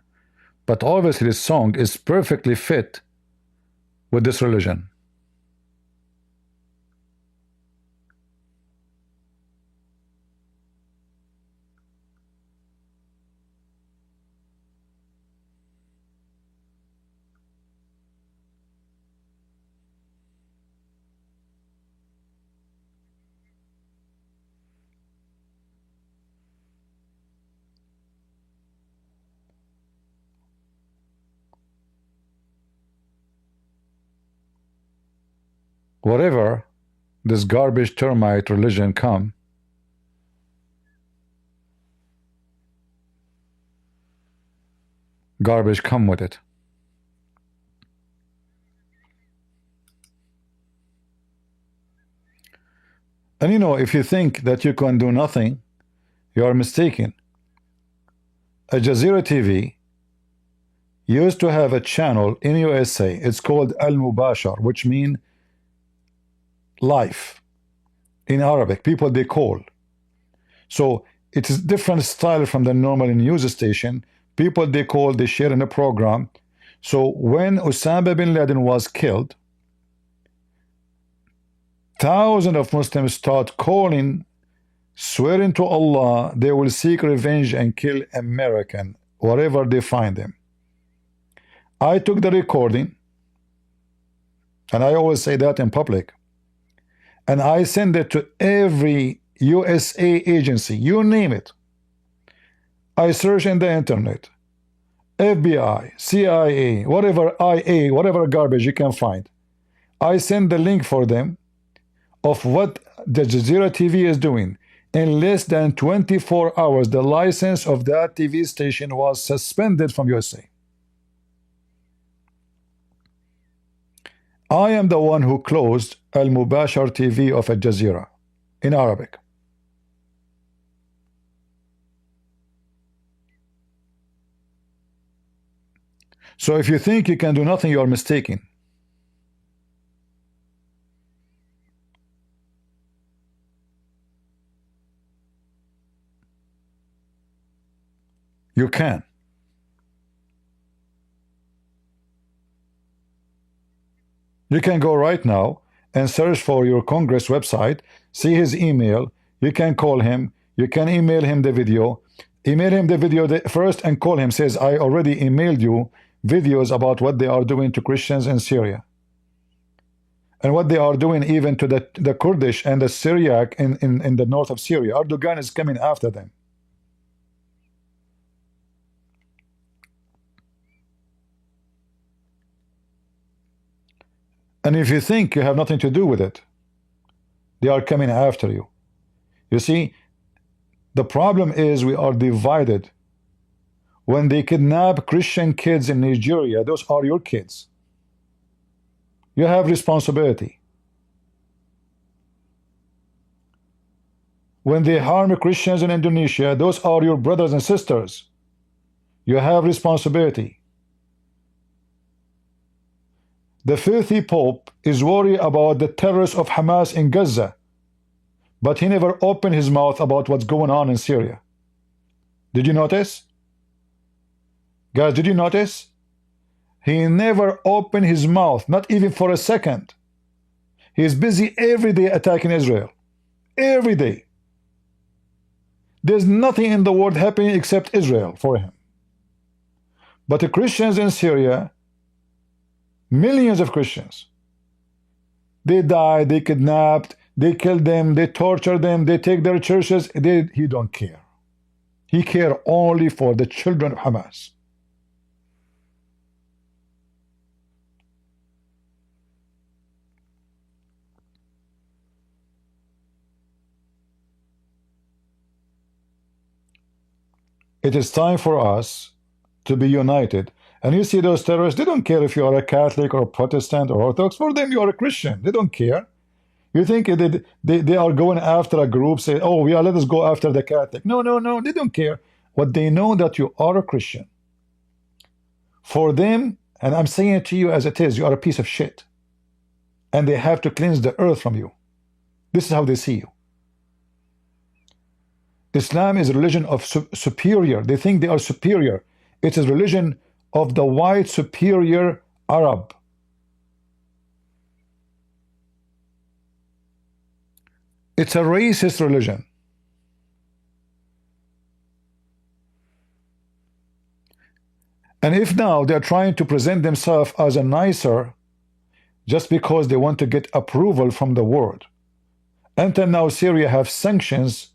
but obviously this song is perfectly fit with this religion. Whatever this garbage termite religion come, garbage come with it. And you know, if you think that you can do nothing, you are mistaken. Al Jazeera TV used to have a channel in USA. It's called Al Mubashar, which means life in Arabic. People they call. So it is different style from the normal news station. People they call, they share in a program. So when Osama bin Laden was killed, thousands of Muslims start calling, swearing to Allah they will seek revenge and kill American wherever they find them. I took the recording, and I always say that in public, and I send it to every USA agency, you name it. I search in the internet, FBI, CIA, whatever IA, whatever garbage you can find. I send the link for them of what the Jazeera TV is doing. In less than 24 hours, the license of that TV station was suspended from USA. I am the one who closed Al Mubashar TV of Al Jazeera in Arabic. So if you think you can do nothing, you are mistaken. You can. You can go right now and search for your Congress website, see his email, you can call him, you can email him the video, first and call him, says I already emailed you videos about what they are doing to Christians in Syria and what they are doing even to the Kurdish and the Syriac in the north of Syria. Erdogan is coming after them. And if you think you have nothing to do with it, they are coming after you. You see, the problem is we are divided. When they kidnap Christian kids in Nigeria, those are your kids. You have responsibility. When they harm Christians in Indonesia, those are your brothers and sisters. You have responsibility. The filthy Pope is worried about the terrorists of Hamas in Gaza, but he never opened his mouth about what's going on in Syria. Did you notice? Guys, did you notice? He never opened his mouth, not even for a second. He is busy every day attacking Israel. Every day. There's nothing in the world happening except Israel for him. But the Christians in Syria, millions of Christians, they died, they kidnapped, they killed them, they tortured them, they take their churches. He don't care. He cares only for the children of Hamas. It is time for us to be united And you see those terrorists, they don't care if you are a Catholic or Protestant or Orthodox. For them, you are a Christian. They don't care. You think they are going after a group, say, oh, yeah, let us go after the Catholic. No, no, no, they don't care. What they know that you are a Christian. For them, and I'm saying it to you as it is, you are a piece of shit. And they have to cleanse the earth from you. This is how they see you. Islam is a religion of superior. They think they are superior. It is a religion of the white superior Arab. It's a racist religion. And if now they're trying to present themselves as a nicer just because they want to get approval from the world, until now Syria have sanctions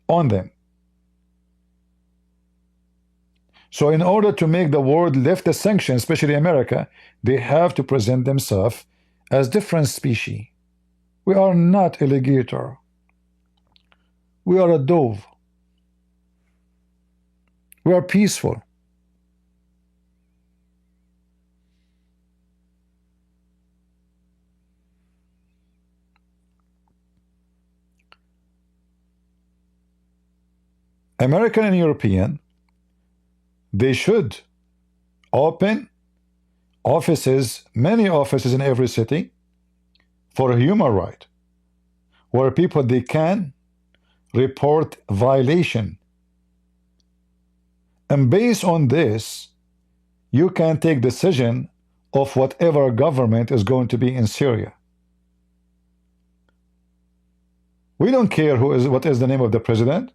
on them. So in order to make the world lift the sanctions, especially America, they have to present themselves as different species. We are not alligator. We are a dove. We are peaceful. American and European, they should open offices, many offices in every city for a human right, where people, they can report violation. And based on this, you can take decision of whatever government is going to be in Syria. We don't care what is the name of the president.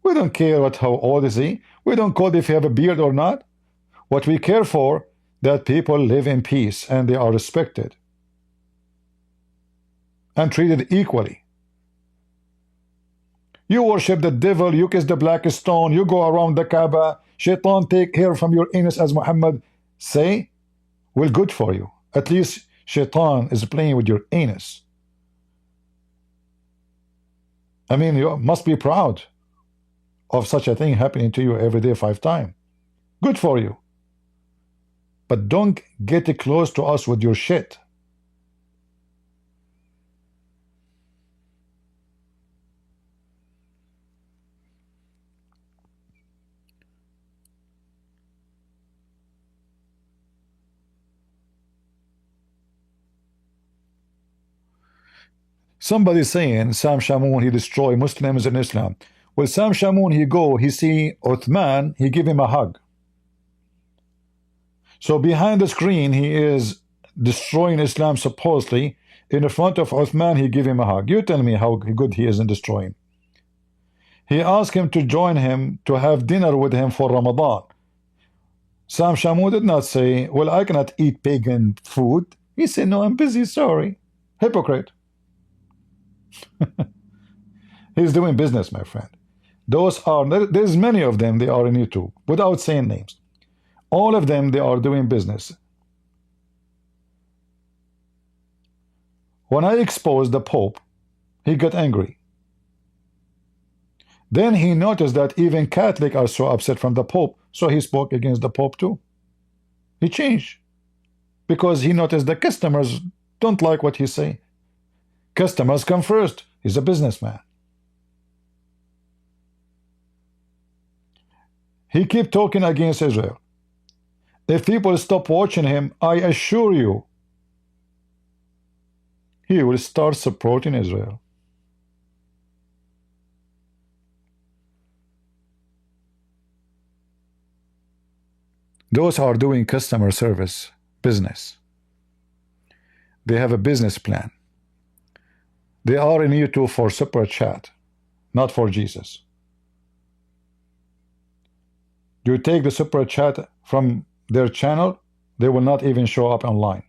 We don't care how old is he. We don't care if he have a beard or not. What we care for, that people live in peace and they are respected and treated equally. You worship the devil, you kiss the black stone, you go around the Kaaba, Shaitan take hair from your anus, as Muhammad say. Well, good for you. At least Shaitan is playing with your anus. I mean, you must be proud of such a thing happening to you every day 5 times. Good for you. But don't get close to us with your shit. Somebody saying Sam Shamoun, he destroy Muslims in Islam. Well, Sam Shamoun, he see Uthman, he give him a hug. So behind the screen, he is destroying Islam supposedly. In the front of Uthman, he give him a hug. You tell me how good he is in destroying. He asked him to join him to have dinner with him for Ramadan. Sam Shamoun did not say, well, I cannot eat pagan food. He said, no, I'm busy, sorry. Hypocrite. He's doing business, my friend. There's many of them, they are in YouTube, without saying names. All of them, they are doing business. When I exposed the Pope, he got angry. Then he noticed that even Catholics are so upset from the Pope, so he spoke against the Pope too. He changed. Because he noticed the customers don't like what he say. Customers come first. He's a businessman. He keep talking against Israel. If people stop watching him, I assure you, he will start supporting Israel. Those are doing customer service business. They have a business plan. They are in YouTube for super chat, not for Jesus. You take the super chat from their channel, they will not even show up online.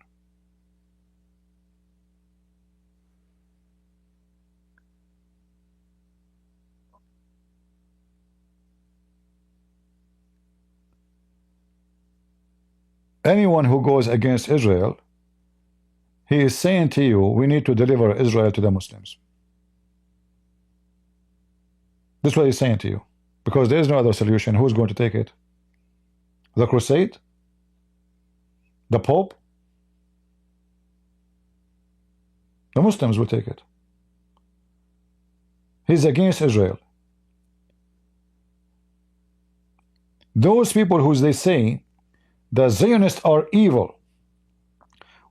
Anyone who goes against Israel, he is saying to you, we need to deliver Israel to the Muslims. This is what he's saying to you. Because there is no other solution. Who's going to take it? The crusade? The Pope? The Muslims will take it. He's against Israel. Those people who they say the Zionists are evil,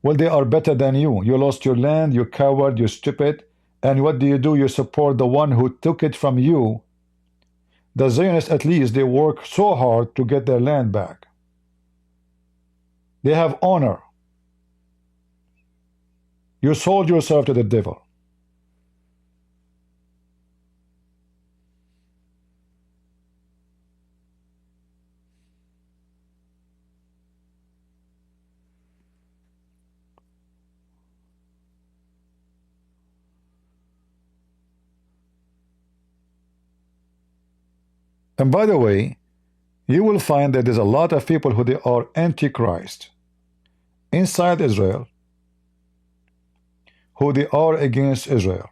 well, they are better than you. You lost your land, you coward, you stupid. And what do? You support the one who took it from you. The Zionists, at least, they work so hard to get their land back. They have honor. You sold yourself to the devil. And by the way, you will find that there's a lot of people who they are antichrist inside Israel, who they are against Israel.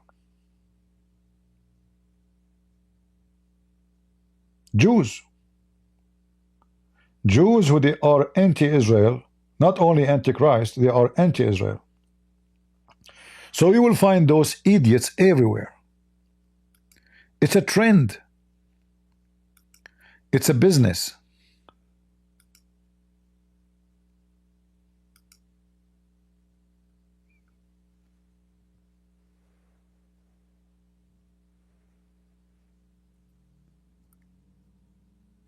Jews who they are anti-Israel, not only antichrist, they are anti-Israel. So you will find those idiots everywhere. It's a trend. It's a business.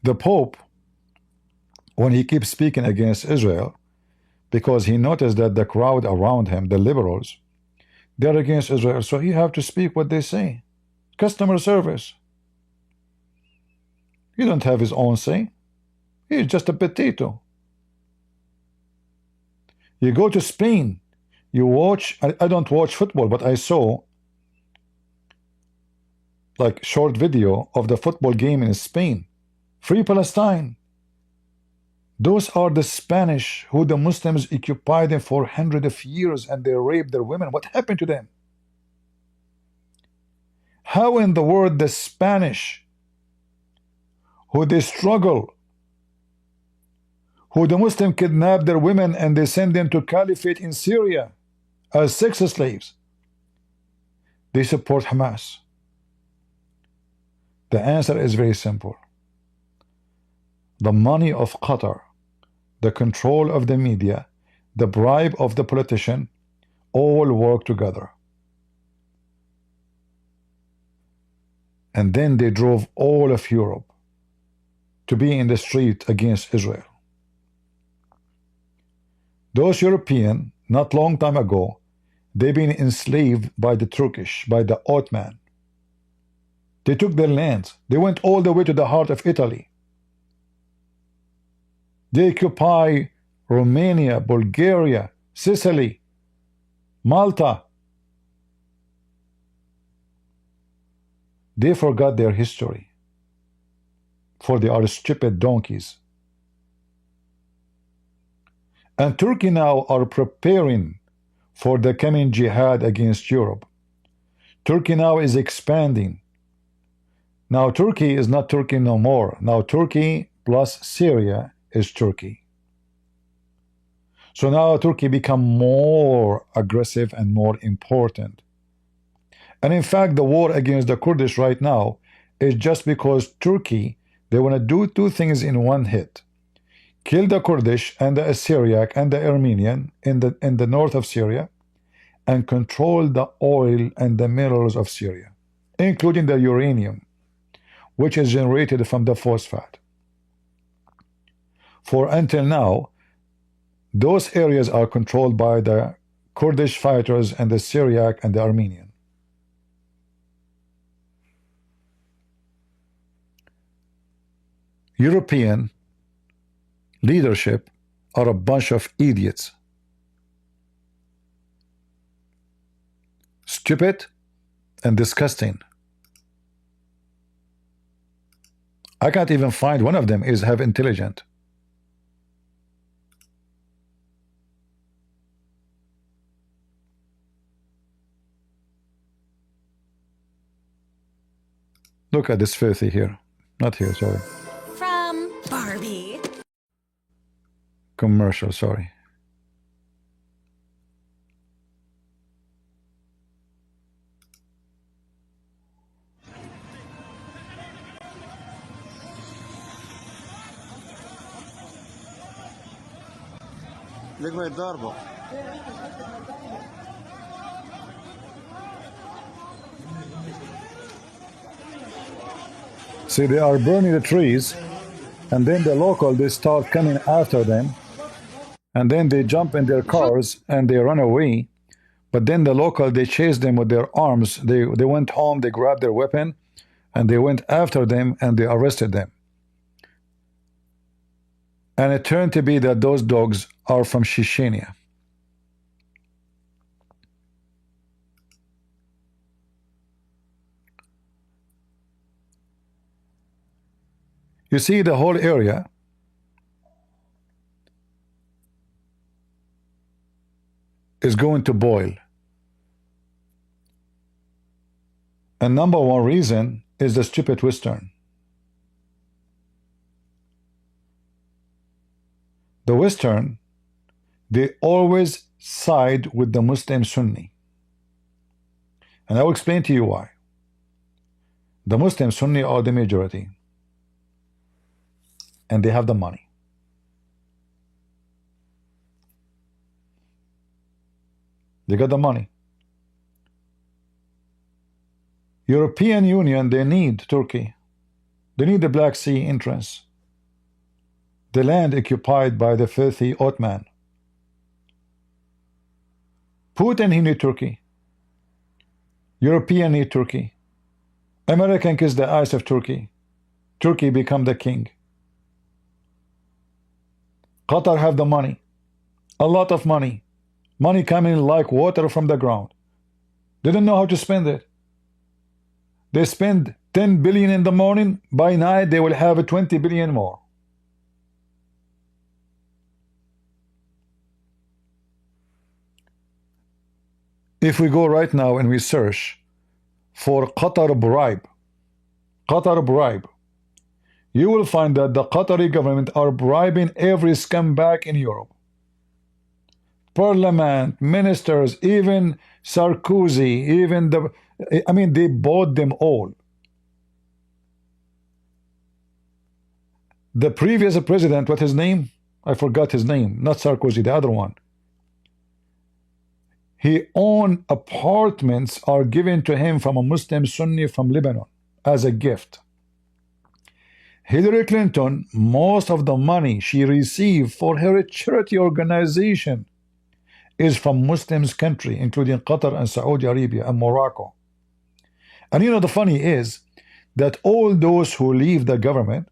The Pope, when he keeps speaking against Israel, because he noticed that the crowd around him, the liberals, they're against Israel, so he have to speak what they say. Customer service. He don't have his own say. He's just a potato. You go to Spain, you watch, I don't watch football, but I saw like short video of the football game in Spain. Free Palestine. Those are the Spanish who the Muslims occupied them for hundreds of years, and they raped their women. What happened to them? How in the world the Spanish who they struggle, who the Muslim kidnap their women and they send them to caliphate in Syria as sex slaves, they support Hamas? The answer is very simple. The money of Qatar, the control of the media, the bribe of the politician, all work together. And then they drove all of Europe to be in the street against Israel. Those Europeans, not long time ago, they've been enslaved by the Turkish, by the Ottoman. They took their lands. They went all the way to the heart of Italy. They occupy Romania, Bulgaria, Sicily, Malta. They forgot their history, for they are stupid donkeys. And Turkey now are preparing for the coming jihad against Europe. Turkey now is expanding. Now Turkey is not Turkey no more. Now Turkey plus Syria is Turkey. So now Turkey become more aggressive and more important. And in fact, the war against the Kurdish right now is just because Turkey, they want to do two things in one hit. Kill the Kurdish and the Syriac and the Armenian in the north of Syria, and control the oil and the minerals of Syria, including the uranium, which is generated from the phosphate. For until now, those areas are controlled by the Kurdish fighters and the Syriac and the Armenian. European leadership are a bunch of idiots. Stupid and disgusting. I can't even find one of them is have intelligent. Look at this filthy here. Not here, sorry. From Barbie. Commercial, sorry. See, they are burning the trees, and then the local, they start coming after them, and then they jump in their cars and they run away. But then the local, they chase them with their arms. They went home, they grabbed their weapon, and they went after them and they arrested them. And it turned to be that those dogs are from Chechnya. You see, the whole area is going to boil. And number one reason is the stupid Western. The Western, they always side with the Muslim Sunni. And I will explain to you why. The Muslim Sunni are the majority. And they have the money. They got the money. European Union, they need Turkey. They need the Black Sea entrance. The land occupied by the filthy Ottoman. Putin, he need Turkey. European need Turkey. American kiss the eyes of Turkey. Turkey become the king. Qatar have the money. A lot of money. Money coming like water from the ground. They don't know how to spend it. They spend 10 billion in the morning. By night they will have 20 billion more. If we go right now and we search for Qatar bribe, you will find that the Qatari government are bribing every scumbag in Europe. Parliament, ministers, even Sarkozy, even the, I mean, they bought them all. The previous president, what his name? I forgot his name, not Sarkozy, the other one. He owned apartments are given to him from a Muslim Sunni from Lebanon as a gift. Hillary Clinton, most of the money she received for her charity organization is from Muslims country, including Qatar and Saudi Arabia and Morocco. And you know, the funny is that all those who leave the government,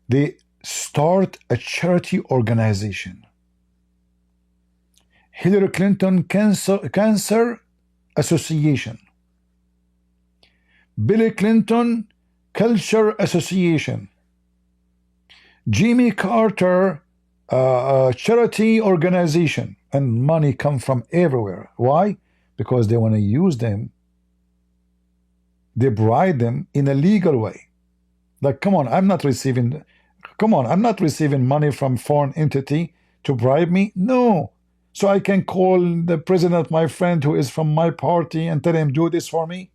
they start a charity organization. Hillary Clinton Cancer Association, Bill Clinton Culture Association, Jimmy Carter charity organization, and money come from everywhere. Why? Because they want to use them. They bribe them in a legal way. Like, come on, I'm not receiving money from foreign entity to bribe me. No. So I can call the president, my friend, who is from my party, and tell him, do this for me,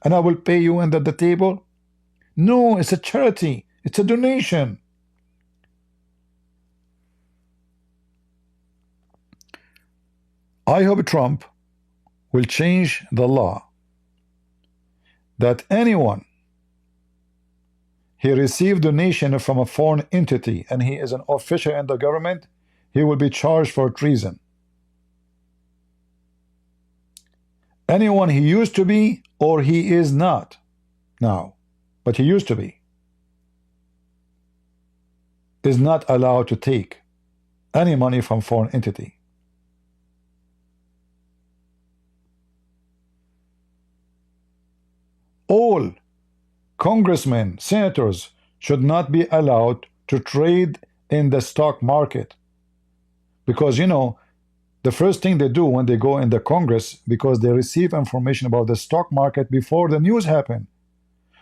and I will pay you under the table. No, it's a charity. It's a donation. I hope Trump will change the law that anyone he received donation from a foreign entity and he is an official in the government, he will be charged for treason. Anyone he used to be or he is not now, but he used to be, is not allowed to take any money from foreign entity. All congressmen, senators should not be allowed to trade in the stock market, because you know the first thing they do when they go in the Congress, because they receive information about the stock market before the news happen.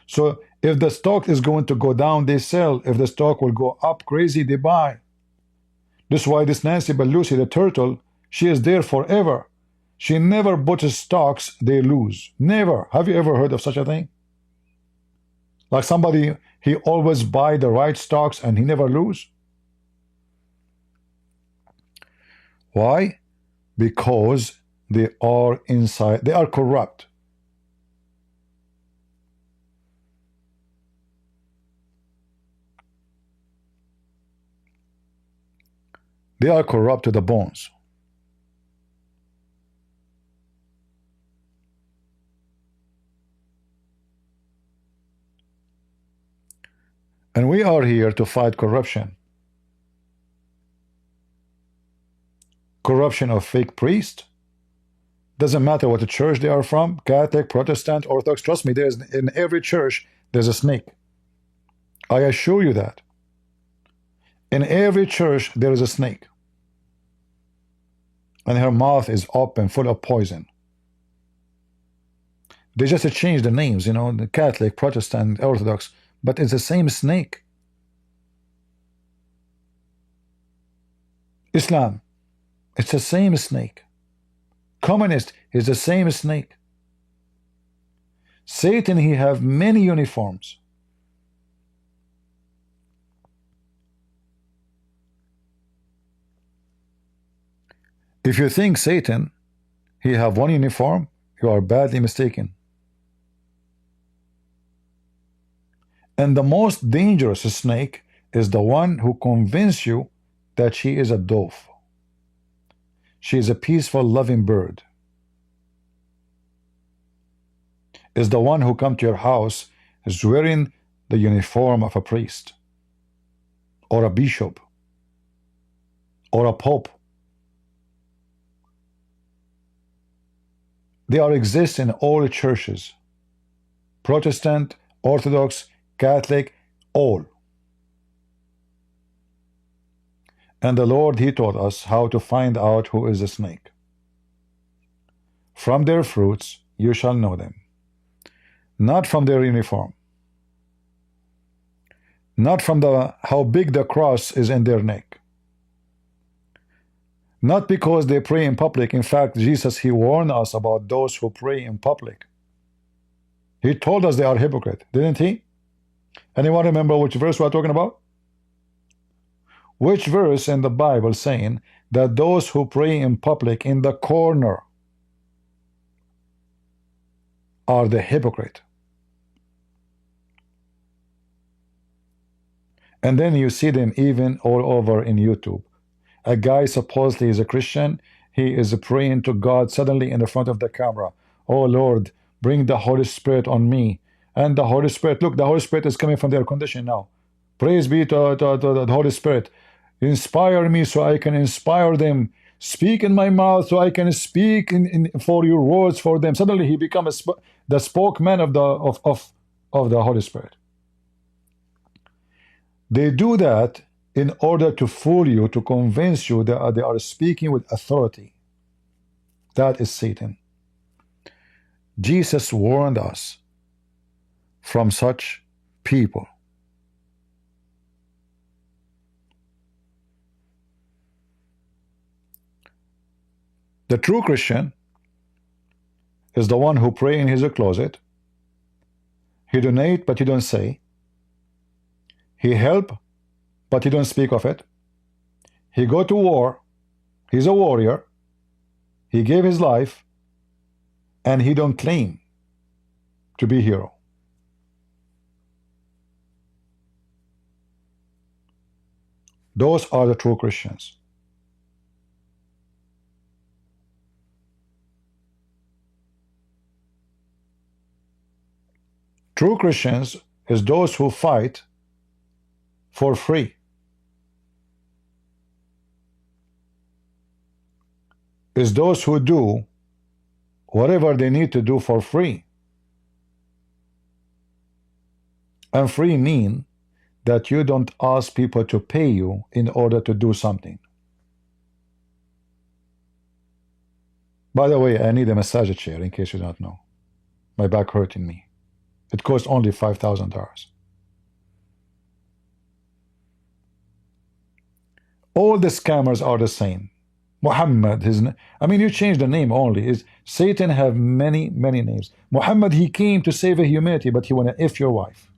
So if the stock is going to go down, they sell. If the stock will go up crazy, they buy. This is why this Nancy Pelosi, the turtle, she is there forever. She never bought stocks they lose. Never. Have you ever heard of such a thing? Like somebody, he always buy the right stocks and he never lose. Why? Because they are inside, they are corrupt. They are corrupt to the bones. And we are here to fight corruption. Corruption of fake priests. Doesn't matter what the church they are from, Catholic, Protestant, Orthodox. Trust me, there's in every church there's a snake. I assure you that. In every church there is a snake. And her mouth is open, full of poison. They just changed the names, you know, the Catholic, Protestant, Orthodox, but it's the same snake. Islam, it's the same snake. Communist is the same snake. Satan, he have many uniforms. If you think Satan, he have one uniform, you are badly mistaken. And the most dangerous snake is the one who convinces you that she is a dove. She is a peaceful, loving bird. Is the one who come to your house is wearing the uniform of a priest or a bishop or a pope. They are exist in all churches, Protestant, Orthodox, Catholic, all. And the Lord, he taught us how to find out who is a snake. From their fruits you shall know them. Not from their uniform. Not from how big the cross is in their neck. Not because they pray in public. In fact, Jesus, he warned us about those who pray in public. He told us they are hypocrite, didn't he? Anyone remember which verse we are talking about? Which verse in the Bible saying that those who pray in public in the corner are the hypocrite? And then you see them even all over in YouTube. A guy supposedly is a Christian, he is praying to God suddenly in the front of the camera. Oh Lord, bring the Holy Spirit on me. And the Holy Spirit, look, the Holy Spirit is coming from their condition now. Praise be to the Holy Spirit. Inspire me so I can inspire them. Speak in my mouth so I can speak for your words for them. Suddenly he becomes the spokesman of the Holy Spirit. They do that in order to fool you, to convince you that they are speaking with authority. That is Satan. Jesus warned us from such people. The true Christian is the one who pray in his closet. He donate, but he don't say. He help, but he don't speak of it. He go to war. He's a warrior. He gave his life, and he don't claim to be a hero. Those are the true Christians. True Christians is those who fight for free. Is those who do whatever they need to do for free. And free mean that you don't ask people to pay you in order to do something. By the way, I need a massage chair in case you don't know. My back hurting me. It costs only $5,000. All the scammers are the same. Mohammed, I mean, you change the name only. Is Satan have many names. Mohammed, he came to save humanity, but he want to F your wife.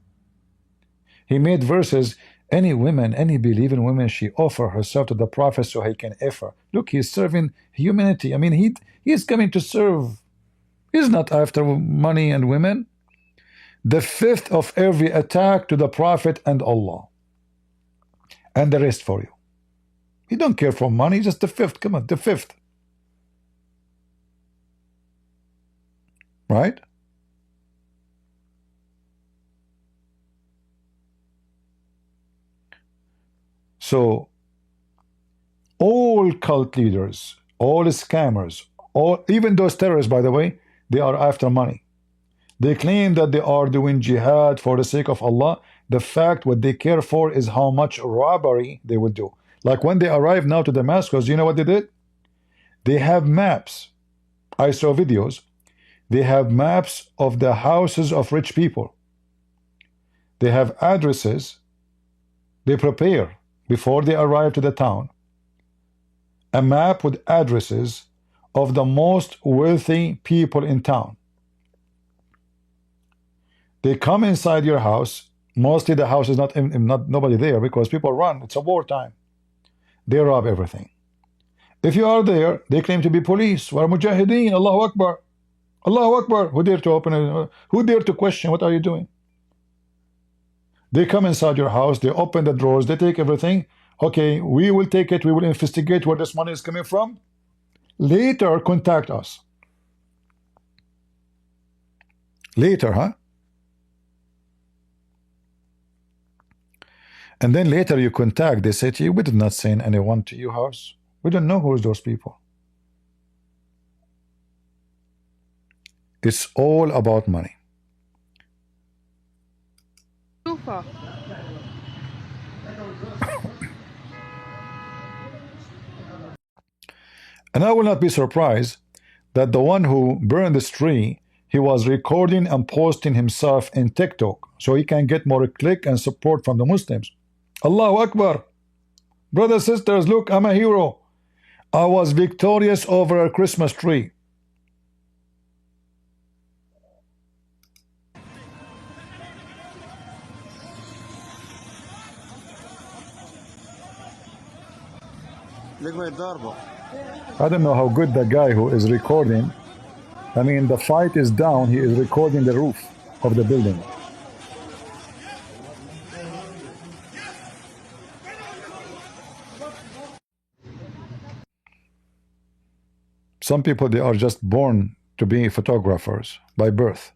He made verses Any women, any believing women, she offer herself to the Prophet so he can offer. Look, he's serving humanity. I mean, he's coming to serve. He's not after money and women. The fifth of every attack to the Prophet and Allah. And the rest for you. He don't care for money, just the fifth. Come on, the fifth. Right? So, all cult leaders, all scammers, even those terrorists, by the way, they are after money. They claim that they are doing jihad for the sake of Allah. The fact what they care for is how much robbery they will do. Like when they arrive now to Damascus, you know what they did? They have maps. I saw videos. They have maps of the houses of rich people. They have addresses. They prepare before they arrive to the town a map with addresses of the most wealthy people in town. They come inside your house. Mostly the house is not nobody there because people run. It's a wartime. They rob everything. If you are there, they claim to be police. Wa mujahideen, Allahu Akbar. Allahu Akbar. Who dare to open it? Who dare to question? What are you doing? They come inside your house, they open the drawers, they take everything. Okay, we will take it, we will investigate where this money is coming from. Later, contact us. Later, huh? And then later you contact, they say to you, we did not send anyone to your house. We don't know who's those people. It's all about money. And I will not be surprised that the one who burned this tree, he was recording and posting himself in TikTok so he can get more click and support from the Muslims. Allahu Akbar. Brothers, sisters, look, I'm a hero. I was victorious over a Christmas tree. I don't know how good the guy who is recording. I mean, the fight is down. He is recording the roof of the building. Some people, they are just born to be photographers by birth.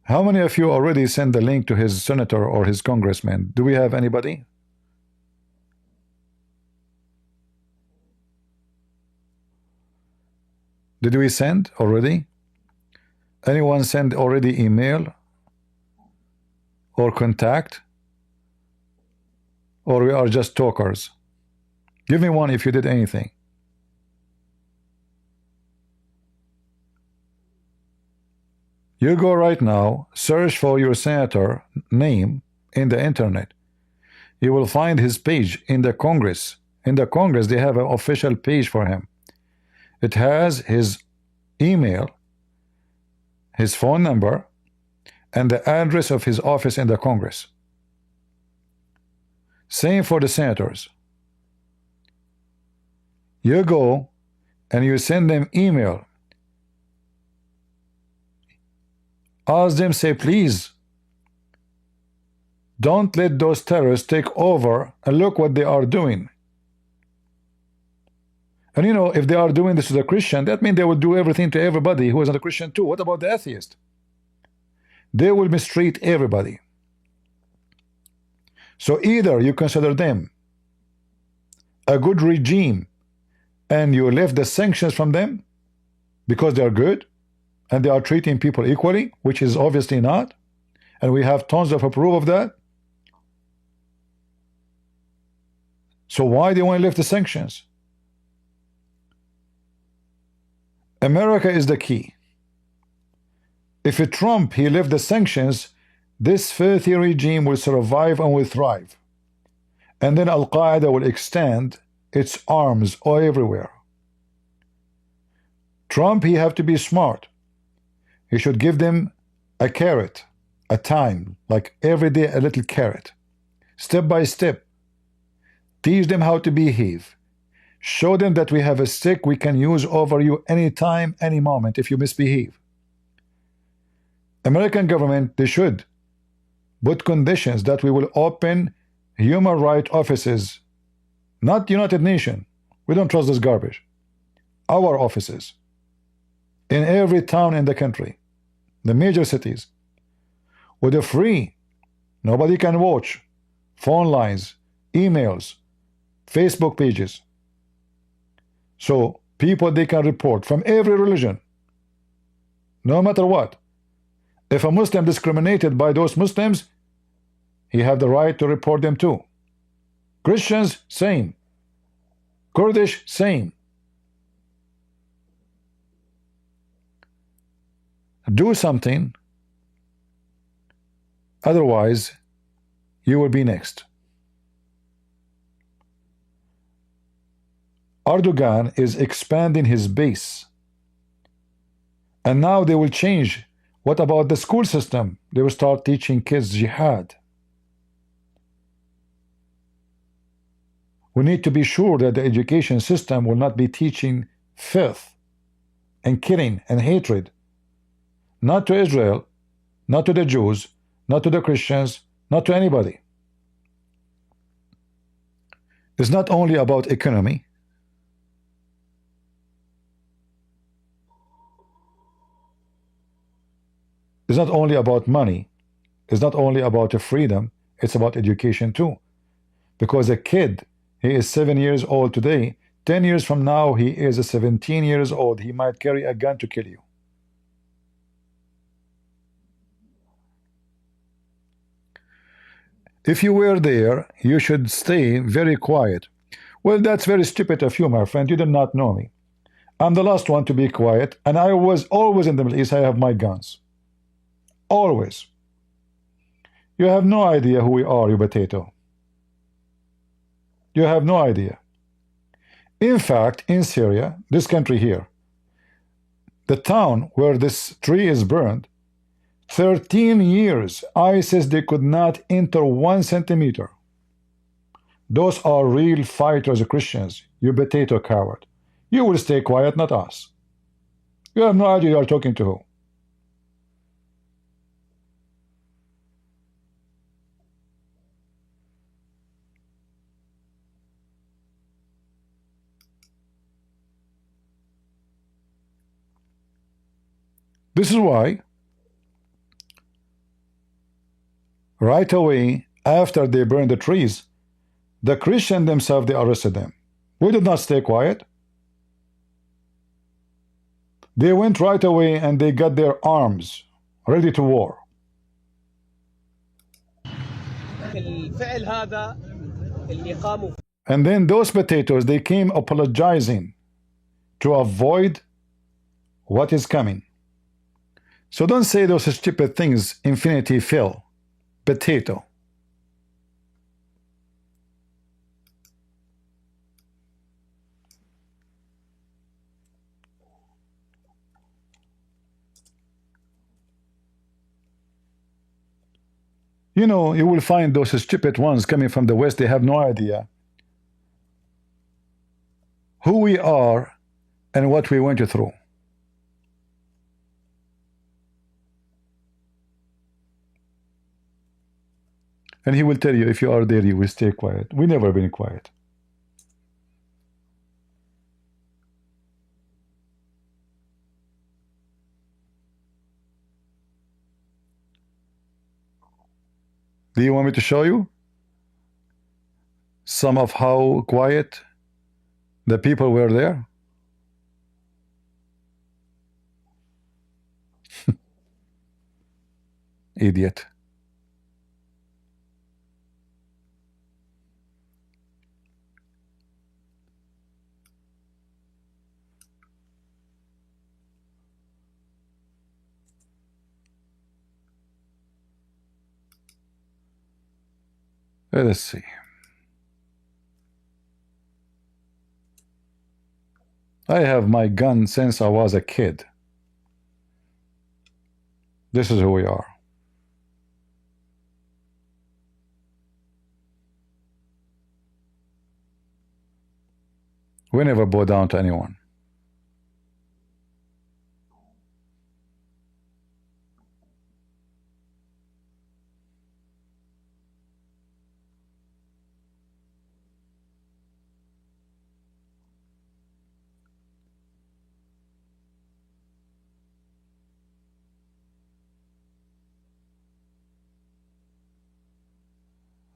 How many of you already sent the link to his senator or his congressman? Do we have anybody? Did we send already? Anyone send already email or contact? Or we are just talkers? Give me one if you did anything. You go right now, search for your senator name in the internet. You will find his page in the Congress. In the Congress, they have an official page for him. It has his email, his phone number, and the address of his office in the Congress. Same for the senators. You go and you send them email. Ask them, say, please, don't let those terrorists take over, and look what they are doing. And you know, if they are doing this to the Christian, that means they will do everything to everybody who is not a Christian too. What about the atheist? They will mistreat everybody. So either you consider them a good regime and you lift the sanctions from them because they are good, and they are treating people equally, which is obviously not, and we have tons of proof of that. So why do you want to lift the sanctions? America is the key. If Trump, he lift the sanctions, this filthy regime will survive and will thrive. And then Al-Qaeda will extend its arms all everywhere. Trump, he have to be smart. He should give them a carrot, a time, like every day a little carrot, step by step. Teach them how to behave. Show them that we have a stick we can use over you anytime, any moment if you misbehave. American government, they should put conditions that we will open human rights offices, not United Nations. We don't trust this garbage. Our offices in every town in the country, the major cities, with a free, nobody can watch, phone lines, emails, Facebook pages. So people, they can report from every religion, no matter what. If a Muslim discriminated by those Muslims, he have the right to report them too. Christians, same. Kurdish, same. Do something, otherwise you will be next. Erdogan is expanding his base, and now they will change. What about the school system? They will start teaching kids jihad. We need to be sure that the education system will not be teaching filth and killing and hatred, not to Israel, not to the Jews, not to the Christians, not to anybody. It's not only about economy. It's not only about money. It's not only about freedom. It's about education too. Because a kid, he is 7 years old today. 10 years from now, he is 17 years old. He might carry a gun to kill you. If you were there, you should stay very quiet. Well, that's very stupid of you, my friend. You did not know me. I'm the last one to be quiet, and I was always in the Middle East. I have my guns. Always. You have no idea who we are, you potato. You have no idea. In fact, in Syria, this country here, the town where this tree is burned, 13 years, ISIS, they could not enter 1 centimeter. Those are real fighters, Christians. You potato coward. You will stay quiet, not us. You have no idea you are talking to who. This is why right away after they burned the trees, the Christians themselves, they arrested them. We did not stay quiet. They went right away and they got their arms ready to war. And then those potatoes, they came apologizing to avoid what is coming. So don't say those stupid things, infinity fill, potato. You know, you will find those stupid ones coming from the West. They have no idea who we are and what we went through. And he will tell you, if you are there, you will stay quiet. We never been quiet. Do you want me to show you some of how quiet the people were there? Idiot. Let us see. I have my gun since I was a kid. This is who we are. We never bow down to anyone.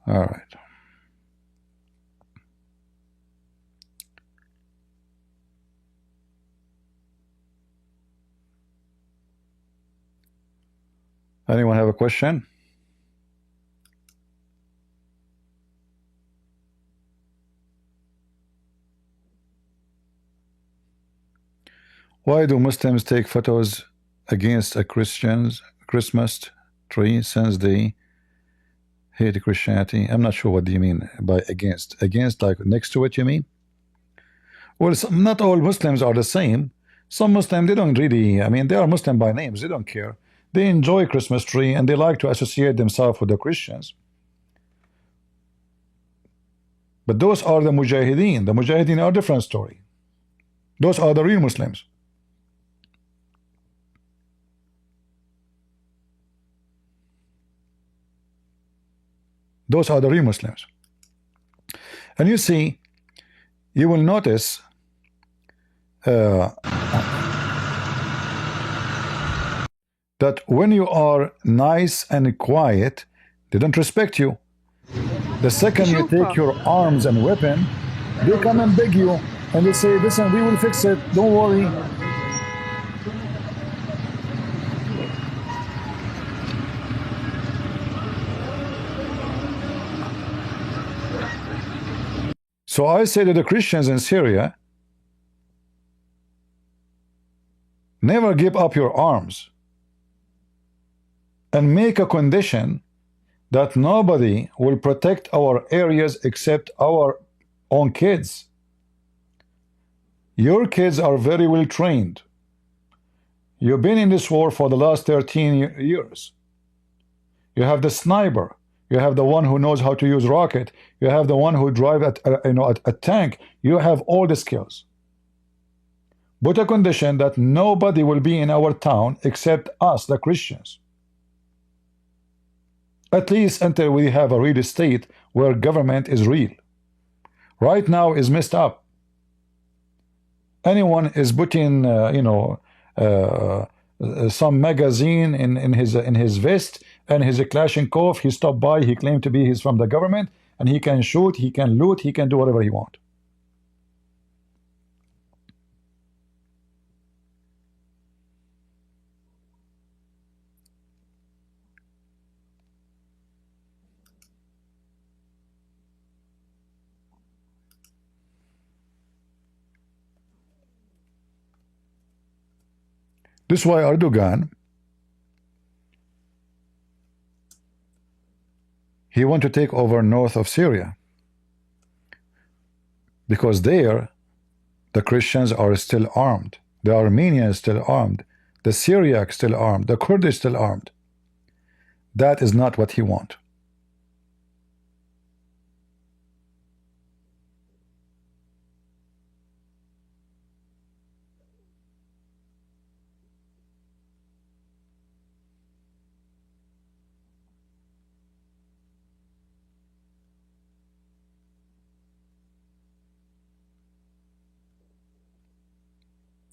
All right. Anyone have a question? Why do Muslims take photos against a Christian's Christmas tree since they hate Christianity? I'm not sure what do you mean by against. Against, like next to it, you mean? Well, not all Muslims are the same. Some Muslims, they don't really, I mean, they are Muslim by names. They don't care. They enjoy Christmas tree and they like to associate themselves with the Christians. But those are the Mujahideen. The Mujahideen are a different story. Those are the real Muslims. Those are the real Muslims. And you see, you will notice that when you are nice and quiet, they don't respect you. The second you take your arms and weapon, they come and beg you and they say, listen, we will fix it, don't worry. So I say to the Christians in Syria, never give up your arms and make a condition that nobody will protect our areas except our own kids. Your kids are very well trained. You've been in this war for the last 13 years. You have the sniper. You have the one who knows how to use rocket. You have the one who drive a tank. You have all the skills. Put a condition that nobody will be in our town except us, the Christians. At least until we have a real state where government is real. Right now is messed up. Anyone is putting, some magazine in his vest and his Kalashnikov. He stopped by. He claimed to be he's from the government and he can shoot. He can loot. He can do whatever he wants. This is why Erdogan, he want to take over north of Syria, because there the Christians are still armed, the Armenians still armed, the Syriac still armed, the Kurdish still armed. That is not what he want.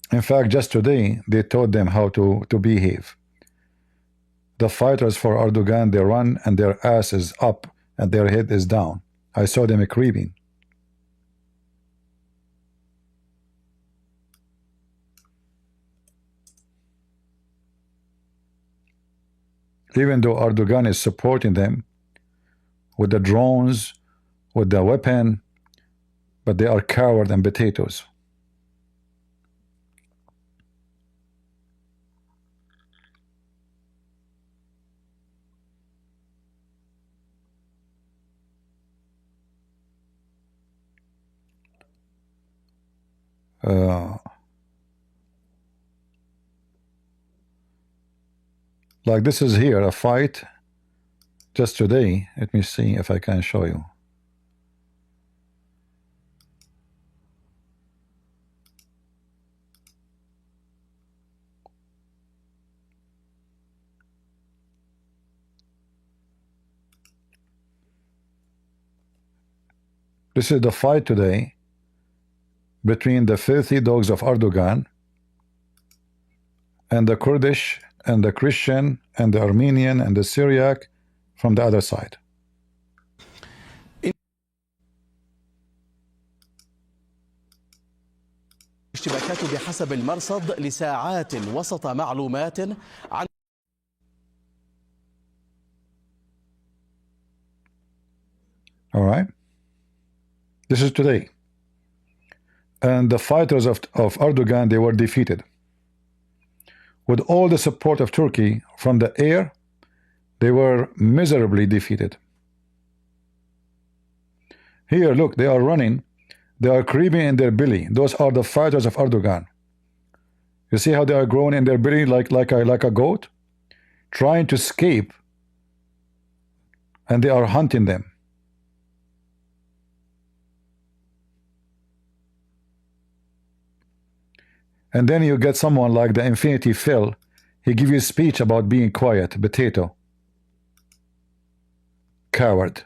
In fact, just today, they taught them how to behave. The fighters for Erdogan, they run and their ass is up and their head is down. I saw them creeping. Even though Erdogan is supporting them with the drones, with the weapon, but they are coward and potatoes. Like this is here a fight just today. Let me see if I can show you. This is the fight today between the filthy dogs of Erdogan and the Kurdish and the Christian and the Armenian and the Syriac from the other side. اشتباكات بحسب المرصد لساعات وسط معلومات عن All right. This is today. And the fighters of Erdogan, they were defeated. With all the support of Turkey from the air, they were miserably defeated. Here, look, they are running. They are creeping in their belly. Those are the fighters of Erdogan. You see how they are growing in their belly like a goat? Trying to escape. And they are hunting them. And then you get someone like the Infinity Phil. He give you a speech about being quiet. Potato. Coward.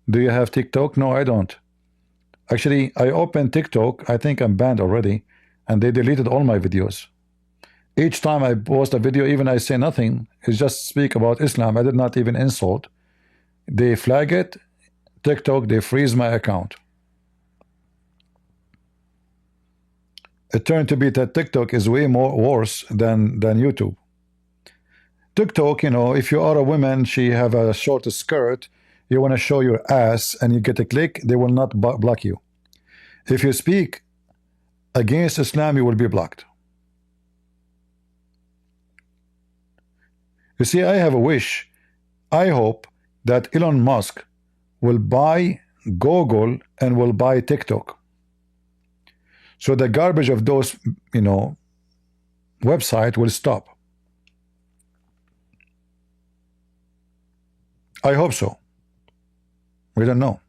Do you have TikTok? No, I don't. Actually, I opened TikTok. I think I'm banned already. And they deleted all my videos. Each time I post a video, even I say nothing, it's just speak about Islam. I did not even insult. They flag it. TikTok, they freeze my account. It turned to be that TikTok is way more worse than YouTube. TikTok, you know, if you are a woman, she have a short skirt, you want to show your ass and you get a click, they will not block you. If you speak against Islam, you will be blocked. You see, I have a wish. I hope that Elon Musk will buy Google and will buy TikTok. So the garbage of those, you know, website will stop. I hope so. We don't know.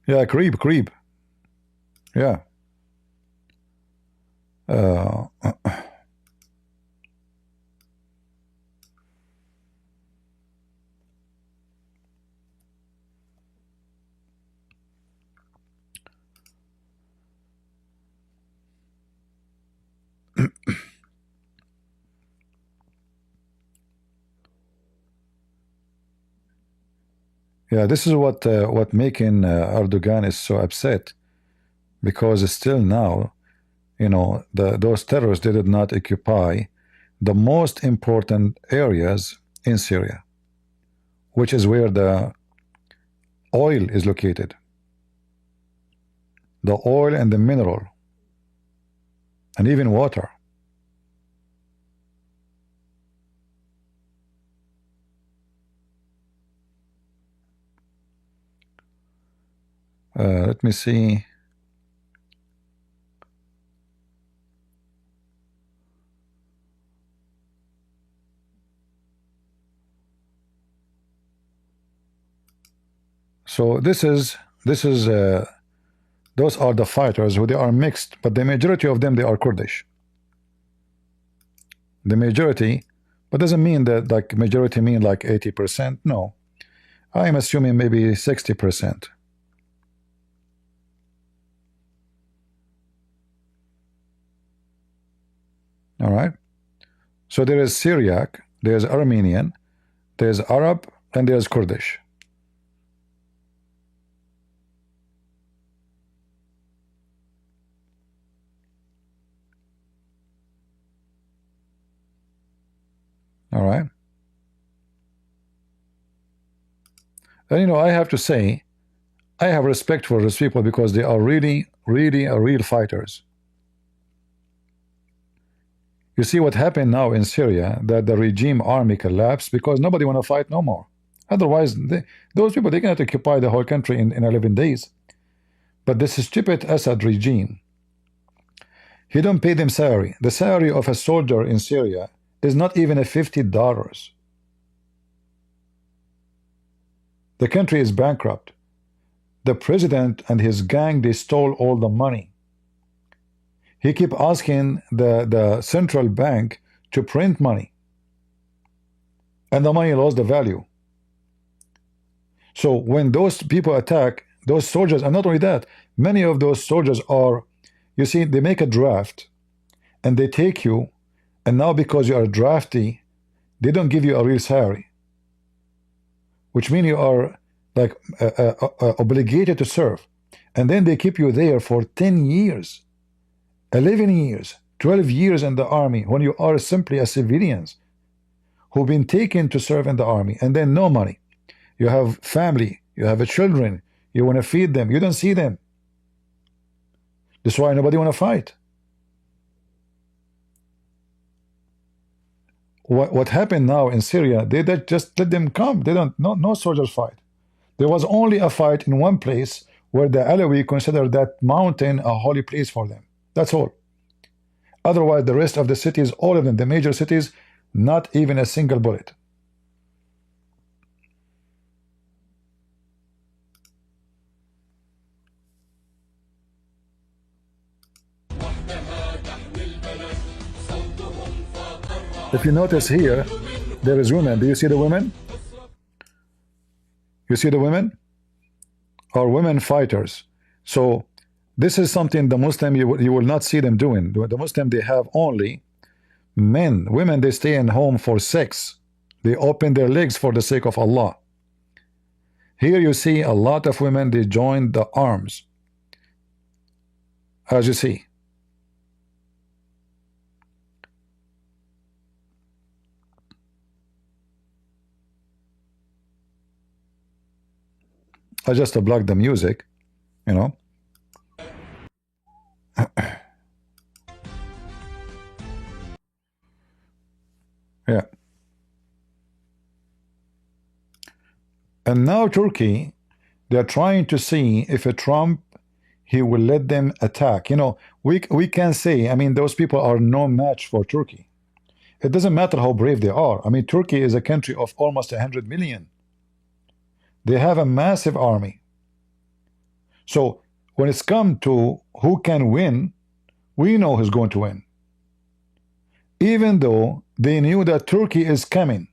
Yeah, creep. Yeah. Yeah, this is what making Erdogan is so upset, because still now, you know, those terrorists, they did not occupy the most important areas in Syria, which is where the oil is located, the oil and the mineral, and even water. Let me see. So this is those are the fighters who they are mixed, but the majority of them, they are Kurdish. The majority, but doesn't mean that like majority mean like 80%. No, I am assuming maybe 60%. All right. So there is Syriac, there's Armenian, there's Arab, and there's Kurdish. All right. And you know, I have to say, I have respect for those people because they are really real fighters. You see what happened now in Syria, that the regime army collapsed because nobody want to fight no more. Otherwise, those people, they cannot occupy the whole country in 11 days. But this stupid Assad regime, he don't pay them salary. The salary of a soldier in Syria is not even a $50. The country is bankrupt. The president and his gang, they stole all the money. He keep asking the central bank to print money, and the money lost the value. So when those people attack, those soldiers, and not only that, many of those soldiers are, you see, they make a draft and they take you, and now because you are a draftee, they don't give you a real salary, which means you are like obligated to serve. And then they keep you there for 10 years, 11 years, 12 years in the army, when you are simply a civilians who've been taken to serve in the army, and then no money. You have family, you have children, you want to feed them, you don't see them. That's why nobody want to fight. What happened now in Syria, they just let them come. They don't, no soldiers fight. There was only a fight in one place where the Alawi considered that mountain a holy place for them. That's all. Otherwise, the rest of the cities, all of them, the major cities, not even a single bullet. If you notice here, there is women. Do you see the women? You see the women? Are women fighters. So this is something the Muslim, you will not see them doing. The Muslim, they have only men. Women, they stay in home for sex. They open their legs for the sake of Allah. Here you see a lot of women, they join the arms, as you see. I just blocked the music, you know. Yeah. And now Turkey, they're trying to see if a Trump, he will let them attack. You know, we can say, I mean, those people are no match for Turkey. It doesn't matter how brave they are. I mean, Turkey is a country of almost 100 million. They have a massive army. So when it's come to who can win, we know who's going to win. Even though they knew that Turkey is coming,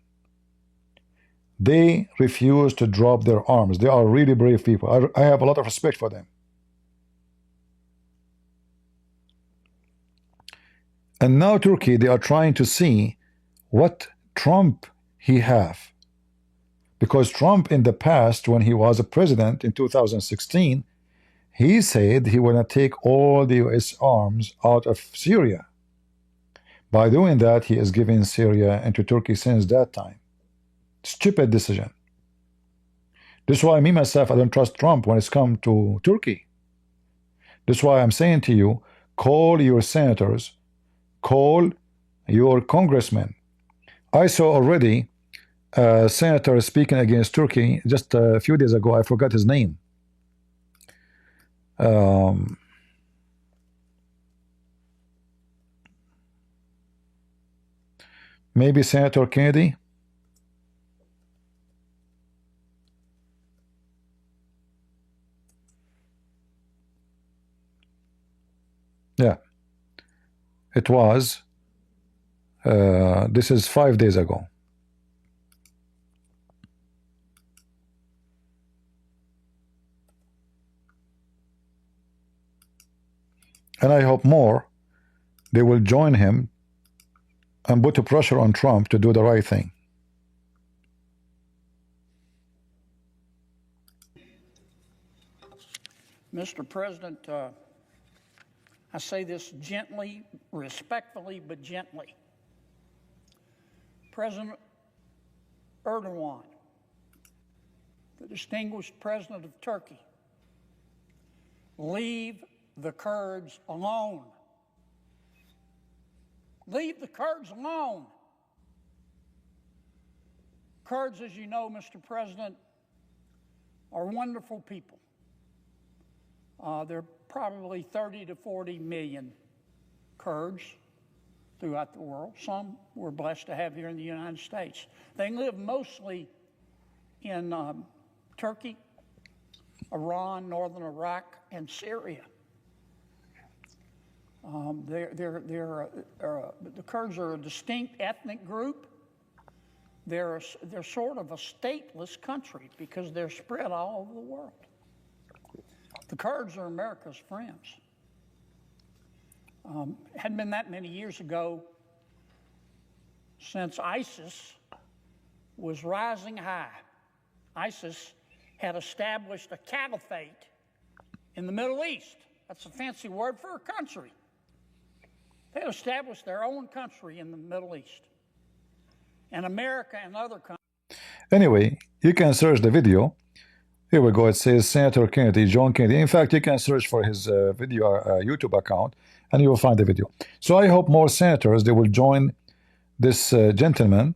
they refuse to drop their arms. They are really brave people. I have a lot of respect for them. And now Turkey, they are trying to see what Trump he have. Because Trump in the past, when he was a president in 2016, he said he would not take all the US arms out of Syria. By doing that, he is giving Syria into Turkey since that time. Stupid decision. This is why me, myself, I don't trust Trump when it's come to Turkey. This is why I'm saying to you, call your senators, call your congressmen. I saw already a senator speaking against Turkey just a few days ago. I forgot his name. Maybe Senator Kennedy. Yeah, it was. This is 5 days ago. And I hope more they will join him and put a pressure on Trump to do the right thing. Mr. President, I say this gently, respectfully, but gently. President Erdogan, the distinguished president of Turkey, leave the Kurds alone. Leave the Kurds alone. Kurds, as you know, Mr. President, are wonderful people. There are probably 30 to 40 million Kurds throughout the world. Some we're blessed to have here in the United States. They live mostly in Turkey, Iran, northern Iraq, and Syria. The Kurds are a distinct ethnic group. They're sort of a stateless country because they're spread all over the world. The Kurds are America's friends. Hadn't been that many years ago since ISIS was rising high. ISIS had established a caliphate in the Middle East. That's a fancy word for a country. They had established their own country in the Middle East. And America and other countries. Anyway, you can search the video. Here we go. It says Senator Kennedy, John Kennedy. In fact, you can search for his video YouTube account and you will find the video. So I hope more senators, they will join this gentleman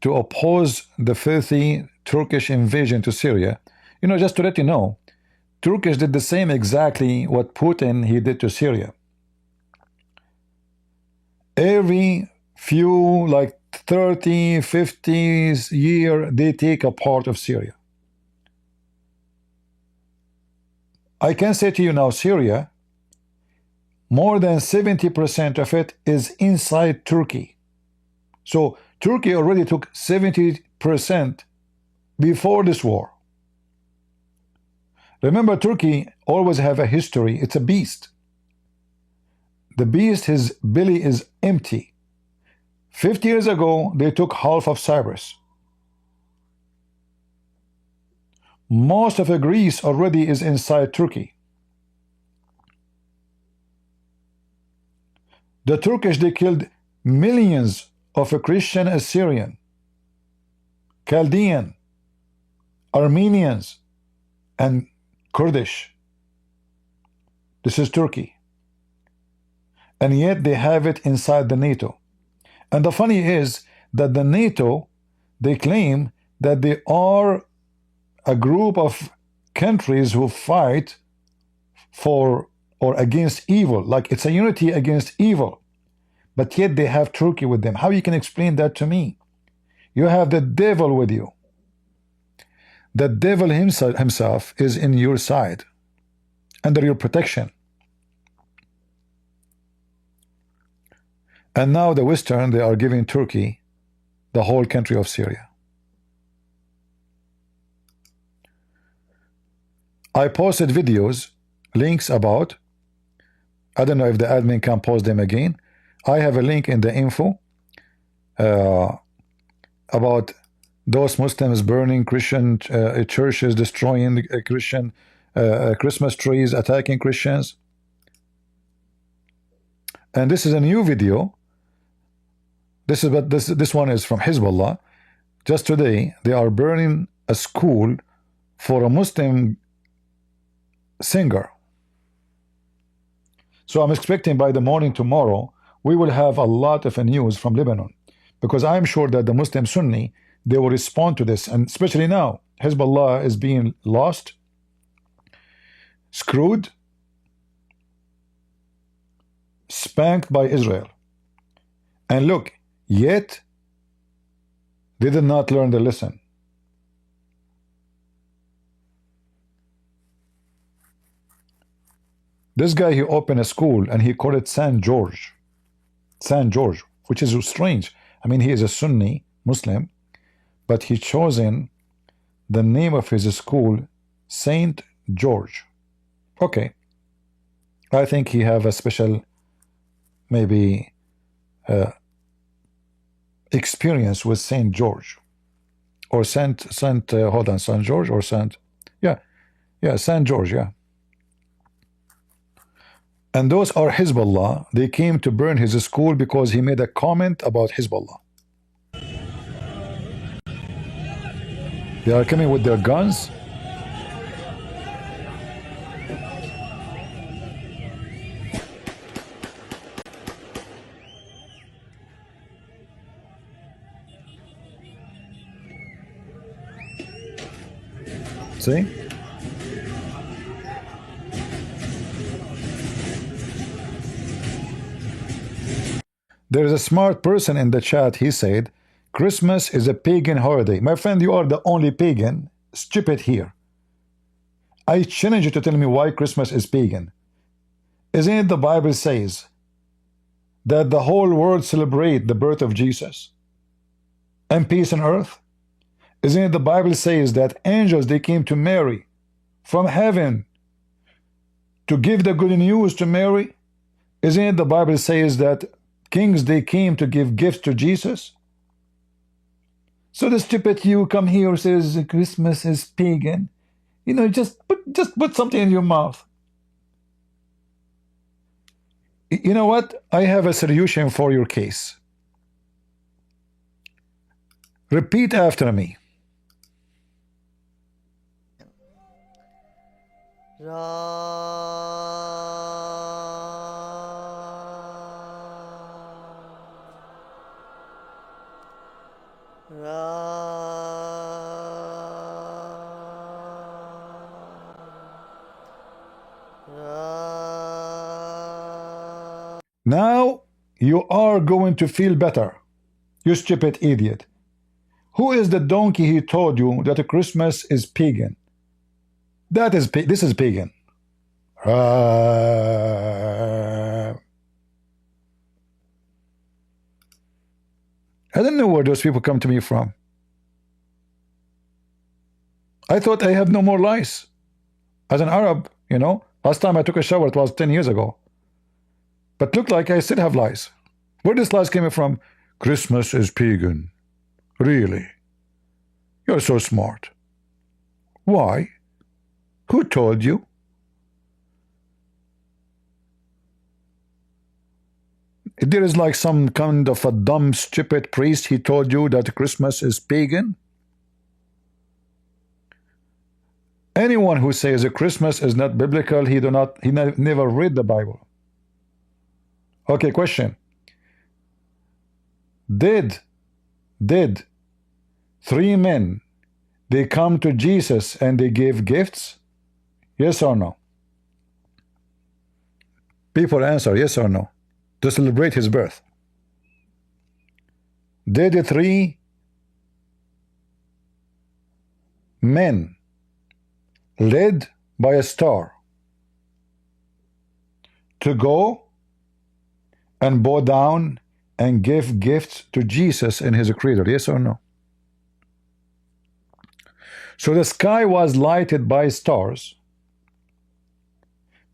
to oppose the filthy Turkish invasion to Syria. You know, just to let you know, Turkish did the same exactly what Putin he did to Syria. Every few, like 30, 50 years, they take a part of Syria. I can say to you now, Syria, more than 70% of it is inside Turkey. So Turkey already took 70% before this war. Remember, Turkey always have a history. It's a beast. The beast, his belly is empty. 50 years ago, they took half of Cyprus. Most of Greece already is inside Turkey. The Turkish, they killed millions of a Christian Assyrian, Chaldean, Armenians, and Kurdish. This is Turkey. And yet they have it inside the NATO. And the funny is that the NATO, they claim that they are a group of countries who fight for or against evil, like it's a unity against evil, but yet they have Turkey with them. How you can explain that to me? You have the devil with you. The devil himself is in your side, under your protection. And now the Western, they are giving Turkey the whole country of Syria. I posted videos, links about, I don't know if the admin can post them again. I have a link in the info about those Muslims burning Christian churches, destroying Christian Christmas trees, attacking Christians. And this is a new video. This one is from Hezbollah. Just today, they are burning a school for a Muslim singer. So I'm expecting by the morning tomorrow, we will have a lot of news from Lebanon, because I'm sure that the Muslim Sunni, they will respond to this. And especially now, Hezbollah is being lost, screwed, spanked by Israel. And look, yet they did not learn the lesson. This guy, he opened a school and he called it St. George. St. George, which is strange. I mean, he is a Sunni Muslim, but he chosen the name of his school, St. George. Okay. I think he have a special, maybe, experience with St. George. Or St. George or St. Yeah, St. George, yeah. And those are Hezbollah. They came to burn his school because he made a comment about Hezbollah. They are coming with their guns. See? There is a smart person in the chat. He said, Christmas is a pagan holiday. My friend, you are the only pagan stupid here. I challenge you to tell me why Christmas is pagan. Isn't it the Bible says that the whole world celebrate the birth of Jesus and peace on earth? Isn't it the Bible says that angels, they came to Mary from heaven to give the good news to Mary? Isn't it the Bible says that kings, they came to give gifts to Jesus? So the stupid you come here says Christmas is pagan. You know, just put something in your mouth. You know what? I have a solution for your case. Repeat after me. Now you are going to feel better, you stupid idiot. Who is the donkey he told you that Christmas is pagan? This is pagan. I don't know where those people come to me from. I thought I have no more lies. As an Arab, you know, last time I took a shower, it was 10 years ago. But look like I still have lies. Where this lies came from? Christmas is pagan. Really? You're so smart. Why? Who told you? There is like some kind of a dumb, stupid priest. He told you that Christmas is pagan. Anyone who says that Christmas is not biblical, he never read the Bible. Okay, question. Did 3 men, they come to Jesus and they gave gifts? Yes or no? People answer yes or no, to celebrate his birth. Did the 3 men led by a star to go and bow down and give gifts to Jesus in his cradle? Yes or no? So the sky was lighted by stars.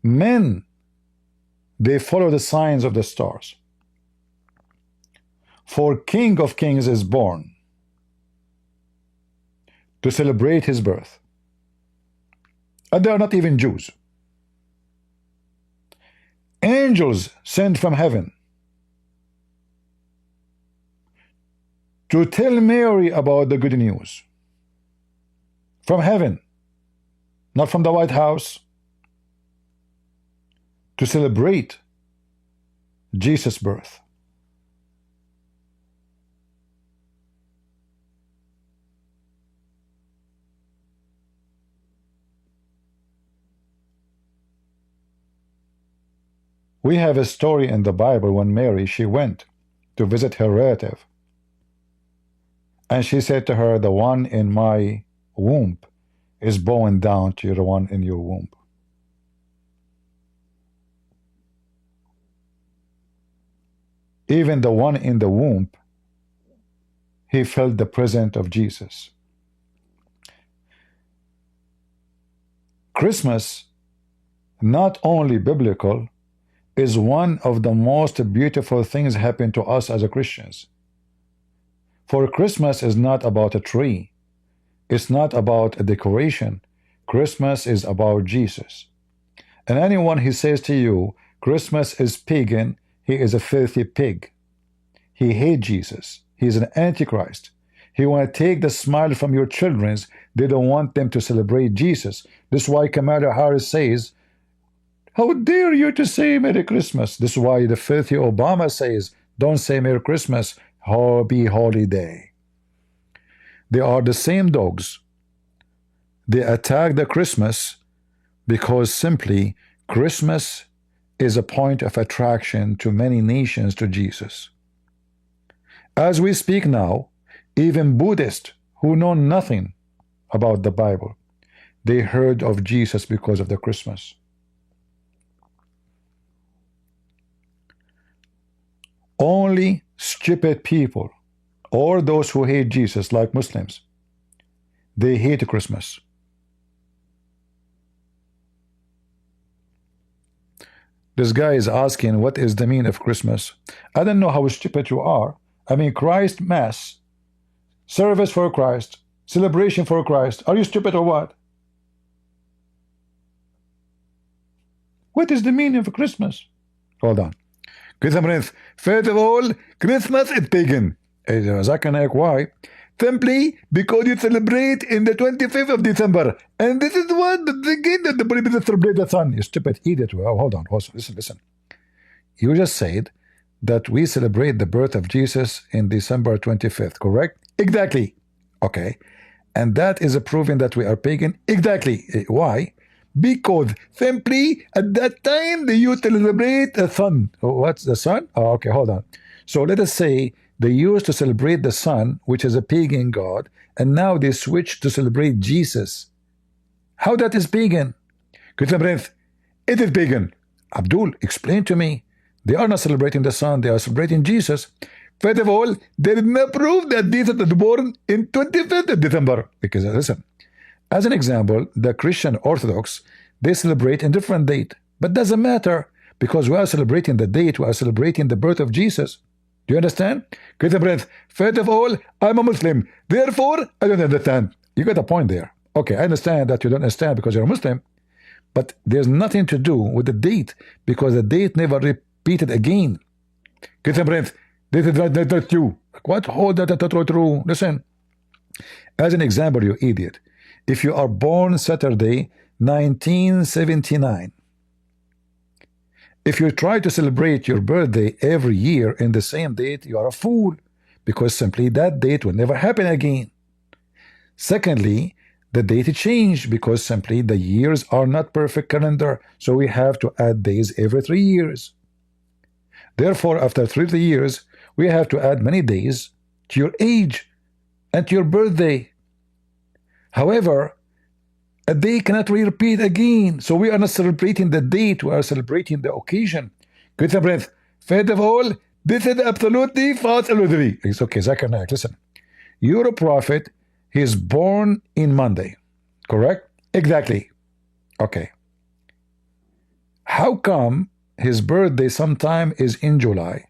Men, they follow the signs of the stars. For King of Kings is born to celebrate his birth. And they are not even Jews. Angels sent from heaven to tell Mary about the good news. From heaven, not from the White House, to celebrate Jesus' birth. We have a story in the Bible when Mary, she went to visit her relative. And she said to her, the one in my womb is bowing down to the one in your womb. Even the one in the womb, he felt the presence of Jesus. Christmas, not only biblical, is one of the most beautiful things happen to us as a Christians. For Christmas is not about a tree. It's not about a decoration. Christmas is about Jesus. And anyone who says to you, Christmas is pagan, he is a filthy pig. He hates Jesus. He is an antichrist. He want to take the smile from your children. They don't want them to celebrate Jesus. This is why Kamala Harris says, how dare you to say Merry Christmas? This is why the filthy Obama says, don't say Merry Christmas, Happy Holiday. They are the same dogs. They attack the Christmas because simply Christmas is a point of attraction to many nations to Jesus. As we speak now, even Buddhists who know nothing about the Bible, they heard of Jesus because of the Christmas. Only stupid people, or those who hate Jesus, like Muslims, they hate Christmas. This guy is asking, what is the meaning of Christmas? I don't know how stupid you are. I mean, Christ Mass, service for Christ, celebration for Christ. Are you stupid or what? What is the meaning of Christmas? Hold on. First of all, Christmas is pagan. Zakir Naik, why? Simply because you celebrate in the 25th of December. And this is what the Bible celebrate the sun. You stupid idiot. Oh, hold on. Listen. You just said that we celebrate the birth of Jesus in December 25th, correct? Exactly. Okay. And that is proving that we are pagan? Exactly. Why? Because simply at that time they used to celebrate the sun. Oh, what's the sun? Oh, okay, hold on. So let us say they used to celebrate the sun, which is a pagan god, and now they switch to celebrate Jesus. How that is pagan? It is pagan. Abdul, explain to me. They are not celebrating the sun, they are celebrating Jesus. First of all, there is no proof that Jesus was born in 25th of December. Because listen, as an example, the Christian Orthodox, they celebrate a different date. But doesn't matter, because we are celebrating the date, we are celebrating the birth of Jesus. Do you understand? First of all, I'm a Muslim. Therefore, I don't understand. You got a point there. Okay, I understand that you don't understand because you're a Muslim. But there's nothing to do with the date, because the date never repeated again. This is not true. What? Hold that true. Listen. As an example, you idiot. If you are born Saturday, 1979, if you try to celebrate your birthday every year in the same date, you are a fool, because simply that date will never happen again. Secondly, the date changed because simply the years are not perfect calendar, so we have to add days every 3 years. Therefore, after 3 years, we have to add many days to your age and to your birthday. However, a day cannot repeat again, so we are not celebrating the date, we are celebrating the occasion. First of all, this is absolutely false illusory. It's okay, Zakir Naik, listen. Your prophet, he is born in Monday, correct? Exactly. Okay. How come his birthday sometime is in July,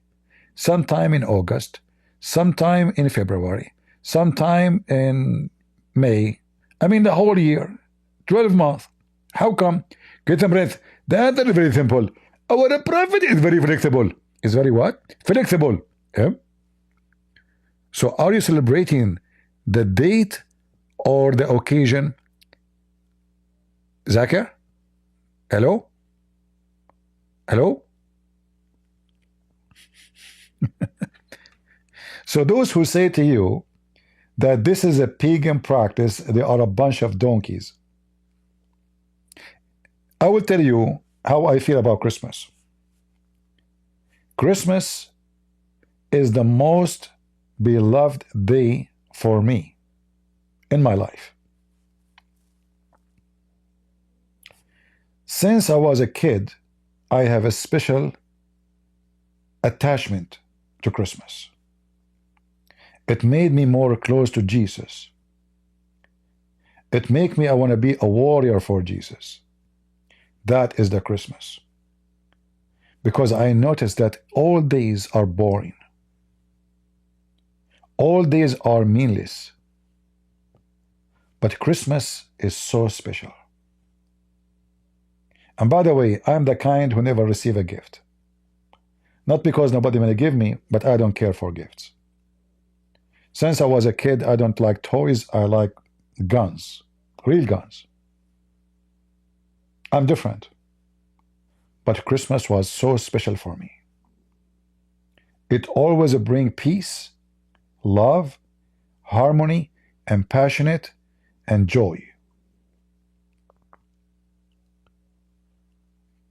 sometime in August, sometime in February, sometime in May? I mean the whole year, 12 months. How come? Get some breath. The answer is very simple. Our prophet is very flexible. Is very what? Flexible. Yeah? So are you celebrating the date or the occasion? Zakir? Hello? Hello? So those who say to you that this is a pagan practice, they are a bunch of donkeys. I will tell you how I feel about Christmas. Christmas is the most beloved day for me in my life. Since I was a kid, I have a special attachment to Christmas. It made me more close to Jesus. It made me, I want to be a warrior for Jesus. That is the Christmas. Because I noticed that all days are boring. All days are meaningless. But Christmas is so special. And by the way, I'm the kind who never receive a gift. Not because nobody will give me, but I don't care for gifts. Since I was a kid, I don't like toys, I like guns, real guns. I'm different. But Christmas was so special for me. It always brings peace, love, harmony, and passionate, and joy.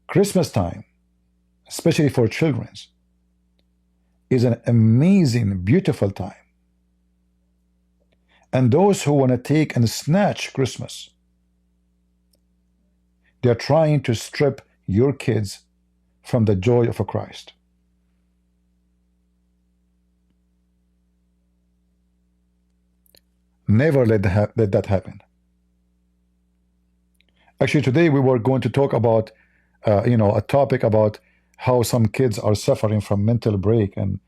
Christmas time, especially for children, is an amazing, beautiful time. And those who want to take and snatch Christmas, they're trying to strip your kids from the joy of a Christ. Never let that happen. Actually, today we were going to talk about, a topic about how some kids are suffering from mental break and,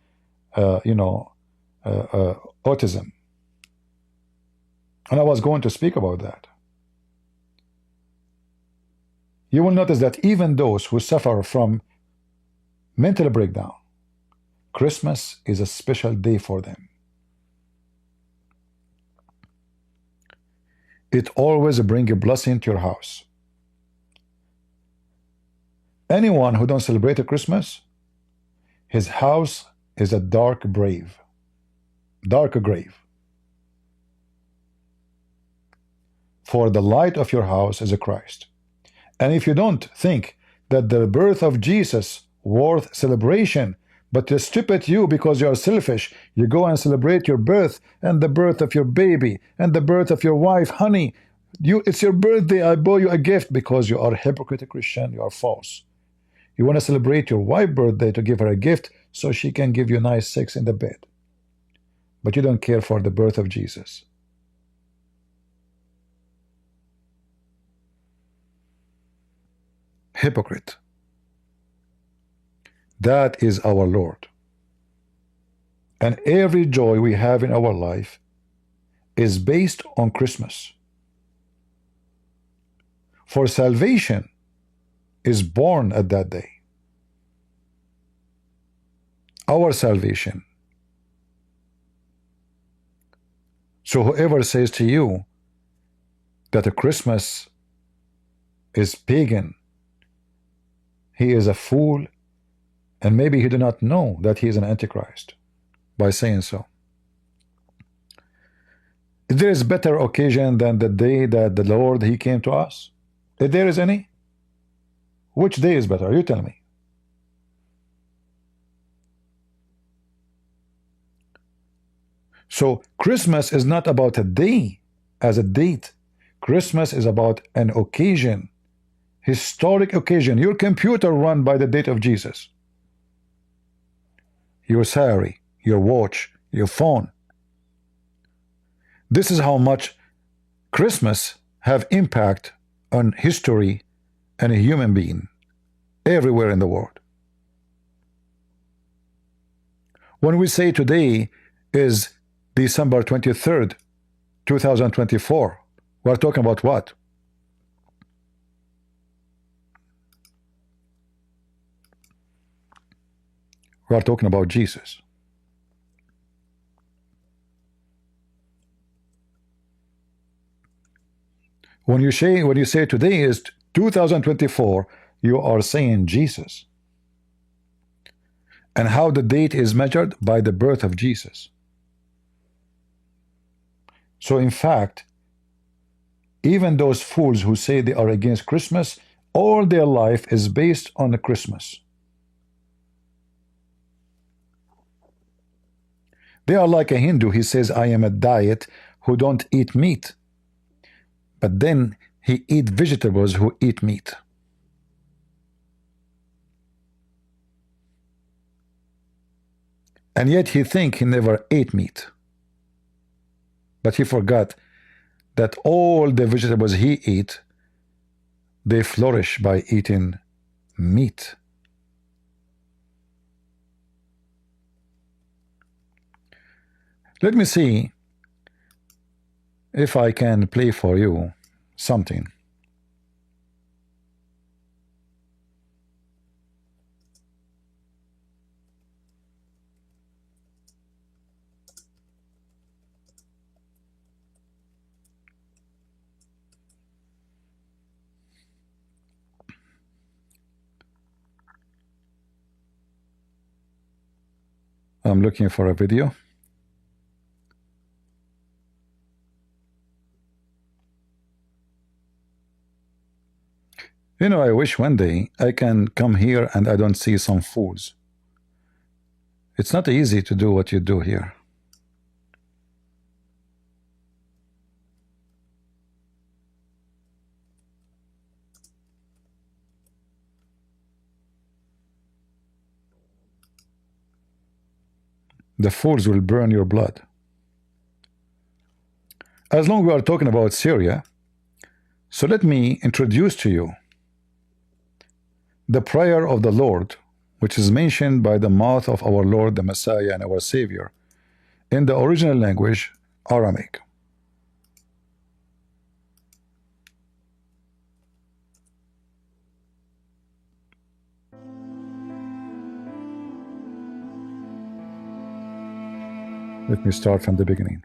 autism. And I was going to speak about that. You will notice that even those who suffer from mental breakdown, Christmas is a special day for them. It always brings a blessing to your house. Anyone who don't celebrate a Christmas, his house is a dark grave. For the light of your house is a Christ. And if you don't think that the birth of Jesus worth celebration, but to strip at you because you are selfish, you go and celebrate your birth and the birth of your baby and the birth of your wife. Honey, it's your birthday, I bought you a gift, because you are a hypocrite Christian, you are false. You want to celebrate your wife's birthday to give her a gift so she can give you nice sex in the bed. But you don't care for the birth of Jesus. Hypocrite. That is our Lord. And every joy we have in our life is based on Christmas. For salvation is born at that day. Our salvation. So whoever says to you that a Christmas is pagan, he is a fool, and maybe he do not know that he is an antichrist by saying so. If there is better occasion than the day that the Lord he came to us, if there is any, which day is better? You tell me. So Christmas is not about a day as a date. Christmas is about an occasion, historic occasion. Your computer run by the date of Jesus. Your salary, your watch, your phone. This is how much Christmas have impact on history and a human being everywhere in the world. When we say today is December 23rd, 2024, we're talking about what? We are talking about Jesus. When you say today is 2024, you are saying Jesus. And how the date is measured? By the birth of Jesus. So in fact, even those fools who say they are against Christmas, all their life is based on the Christmas. They are like a Hindu. He says, I am a diet who don't eat meat. But then he eat vegetables who eat meat. And yet he think he never ate meat. But he forgot that all the vegetables he eat, they flourish by eating meat. Let me see if I can play for you something. I'm looking for a video. You know, I wish one day I can come here and I don't see some fools It's not easy to do what you do here. The fools will burn your blood. As long as we are talking about Syria, so let me introduce to you the prayer of the Lord, which is mentioned by the mouth of our Lord, the Messiah and our Savior, in the original language, Aramaic. Let me start from the beginning.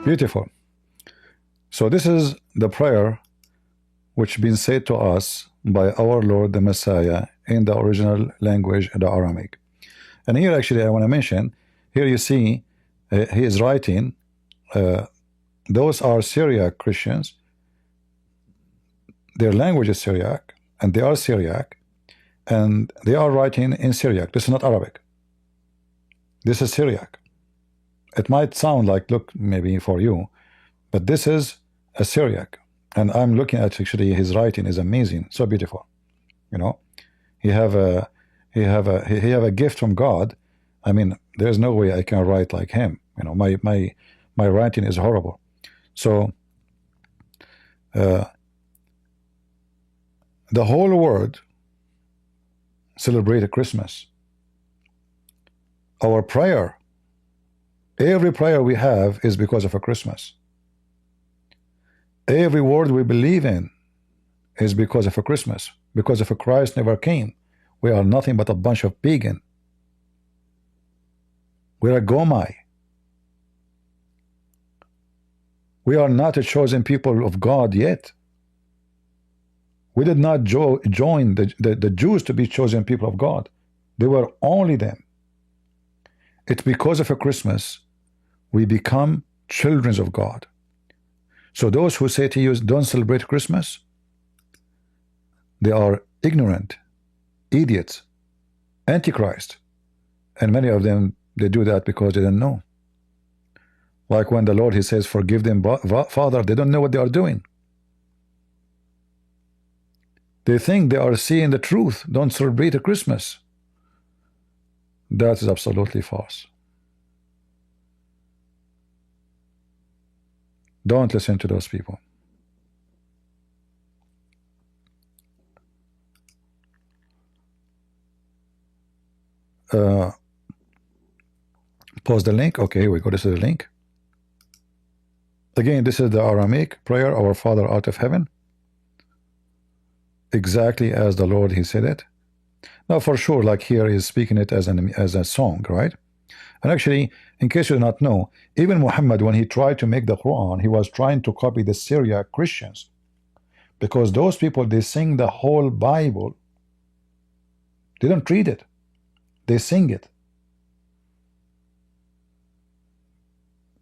Beautiful. So this is the prayer which been said to us by our Lord the Messiah in the original language, the Aramaic. And here actually I want to mention, here you see he is writing, those are Syriac Christians, their language is Syriac, and they are Syriac, and they are writing in Syriac. This is not Arabic. This is Syriac. It might sound like, look, maybe for you, but this is a Syriac. And I'm looking at actually his writing is amazing, so beautiful, you know. he have a gift from God. I mean, there's no way I can write like him. You know, my writing is horrible. So the whole world celebrated Christmas. Our prayer, every prayer we have is because of a Christmas. Every word we believe in is because of a Christmas. Because if a Christ never came, we are nothing but a bunch of pagan. We're a Gomai. We are not a chosen people of God yet. We did not join the Jews to be chosen people of God. They were only them. It's because of a Christmas we become children of God. So those who say to you, don't celebrate Christmas, they are ignorant, idiots, antichrist. And many of them, they do that because they don't know. Like when the Lord, he says, forgive them, Father, they don't know what they are doing. They think they are seeing the truth. Don't celebrate a Christmas. That is absolutely false. Don't listen to those people. Post the link. Okay, we go. This is the link. Again, this is the Aramaic prayer, our Father art of heaven, exactly as the Lord he said it. Now for sure, like here he's speaking it as a song, right? And actually, in case you do not know, even Mohammed, when he tried to make the Quran, he was trying to copy the Syria Christians, because those people, they sing the whole Bible. They don't read it, they sing it.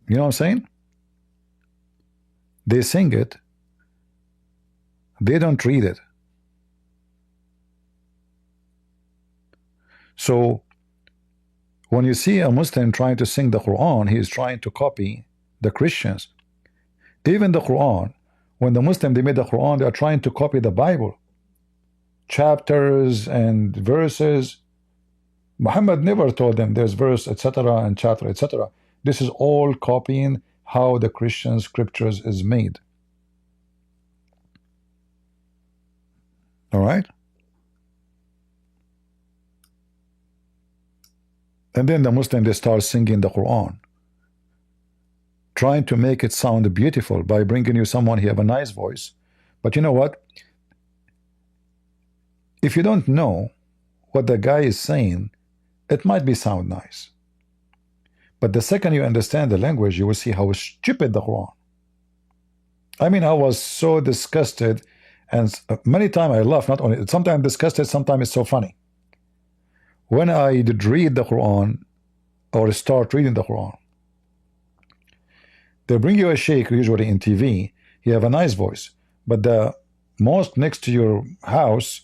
You know what I'm saying? They sing it, they don't read it. So when you see a Muslim trying to sing the Quran, he is trying to copy the Christians. Even the Quran, when the Muslim, they made the Quran, they are trying to copy the Bible, chapters and verses. Muhammad never told them there's verse, etc., and chapter, etc. This is all copying how the Christian scriptures is made. All right? And then the Muslim, they start singing the Quran, trying to make it sound beautiful by bringing you someone, he have a nice voice. But you know what? If you don't know what the guy is saying, it might be sound nice. But the second you understand the language, you will see how stupid the Quran. I mean, I was so disgusted, and many times I laugh, not only, sometimes disgusted, sometimes it's so funny. When I did read the Quran, or start reading the Quran, they bring you a sheikh, usually in TV, he have a nice voice, but the most next to your house,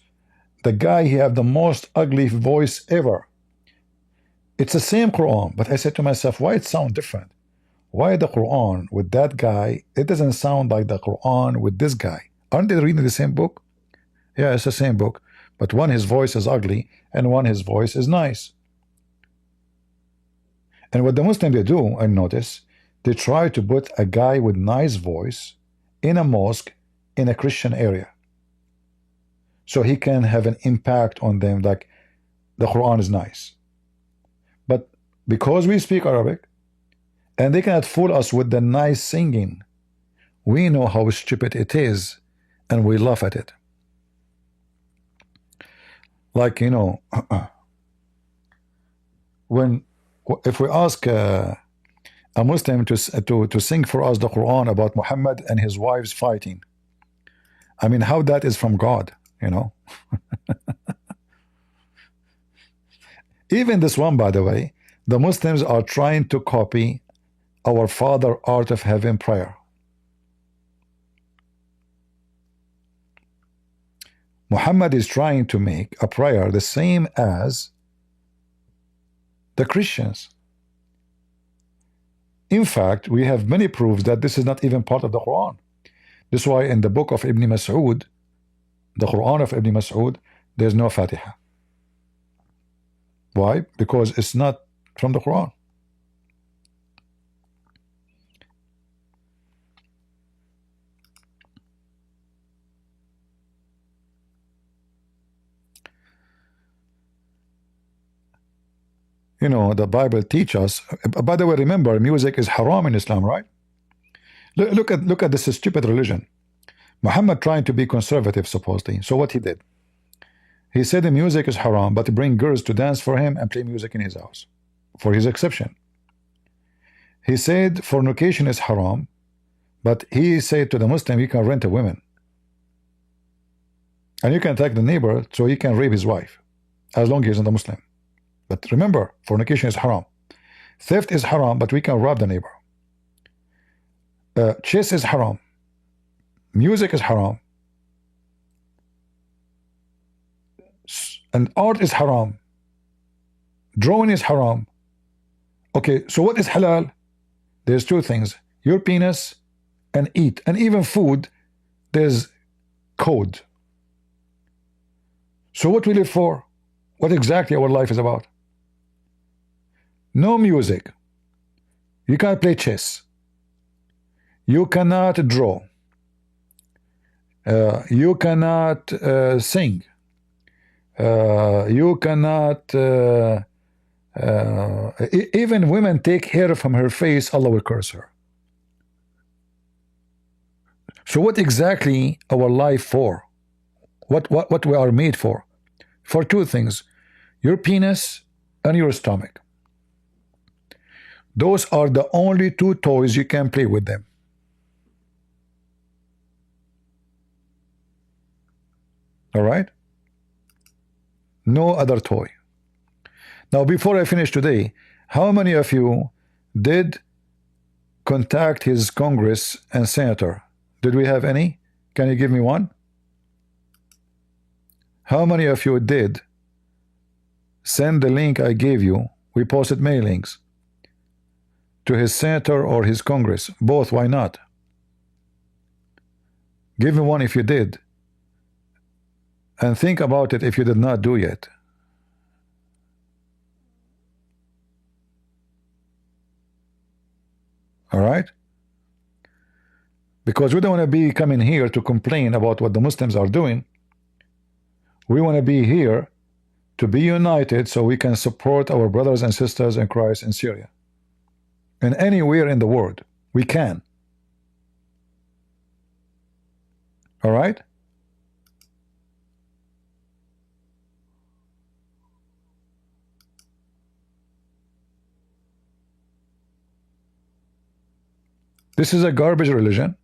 the guy, he have the most ugly voice ever. It's the same Quran, but I said to myself, why it sound different? Why the Quran with that guy, it doesn't sound like the Quran with this guy? Aren't they reading the same book? Yeah, it's the same book, but one, his voice is ugly, and one, his voice is nice. And what the Muslim, they do, I notice, they try to put a guy with nice voice in a mosque in a Christian area, so he can have an impact on them, like the Quran is nice. But because we speak Arabic, and they cannot fool us with the nice singing, we know how stupid it is, and we laugh at it. Like, you know, if we ask a Muslim to sing for us the Quran about Muhammad and his wives fighting, I mean, how that is from God, you know? Even this one, by the way, the Muslims are trying to copy our Father art of heaven prayer. Muhammad is trying to make a prayer the same as the Christians. In fact, we have many proofs that this is not even part of the Quran. This is why in the book of Ibn Masood, the Quran of Ibn Masood, there's no Fatiha. Why? Because it's not from the Quran. You know, the Bible teaches us. By the way, remember, music is haram in Islam, right? Look at this stupid religion. Muhammad trying to be conservative, supposedly. So what he did? He said the music is haram, but bring girls to dance for him and play music in his house, for his exception. He said fornication is haram, but he said to the Muslim, you can rent a woman. And you can attack the neighbor so he can rape his wife, as long as he's not a Muslim. But remember, fornication is haram. Theft is haram, but we can rob the neighbor. Chess is haram. Music is haram. And art is haram. Drawing is haram. Okay, so what is halal? There's two things. Your penis and eat. And even food, there's code. So what we live for? What exactly our life is about? No music. You can't play chess. You cannot draw. You cannot sing. You cannot even women take hair from her face, Allah will curse her. So what exactly our life for? What we are made for? For two things, your penis and your stomach. Those are the only two toys you can play with them. All right? No other toy. Now, before I finish today, how many of you did contact his Congress and senator? Did we have any? Can you give me one? How many of you did send the link I gave you? We posted many links to his senator or his Congress. Both, why not? Give me one if you did. And think about it if you did not do yet. All right? Because we don't want to be coming here to complain about what the Muslims are doing. We want to be here to be united so we can support our brothers and sisters in Christ in Syria. And anywhere in the world, we can. All right? This is a garbage religion.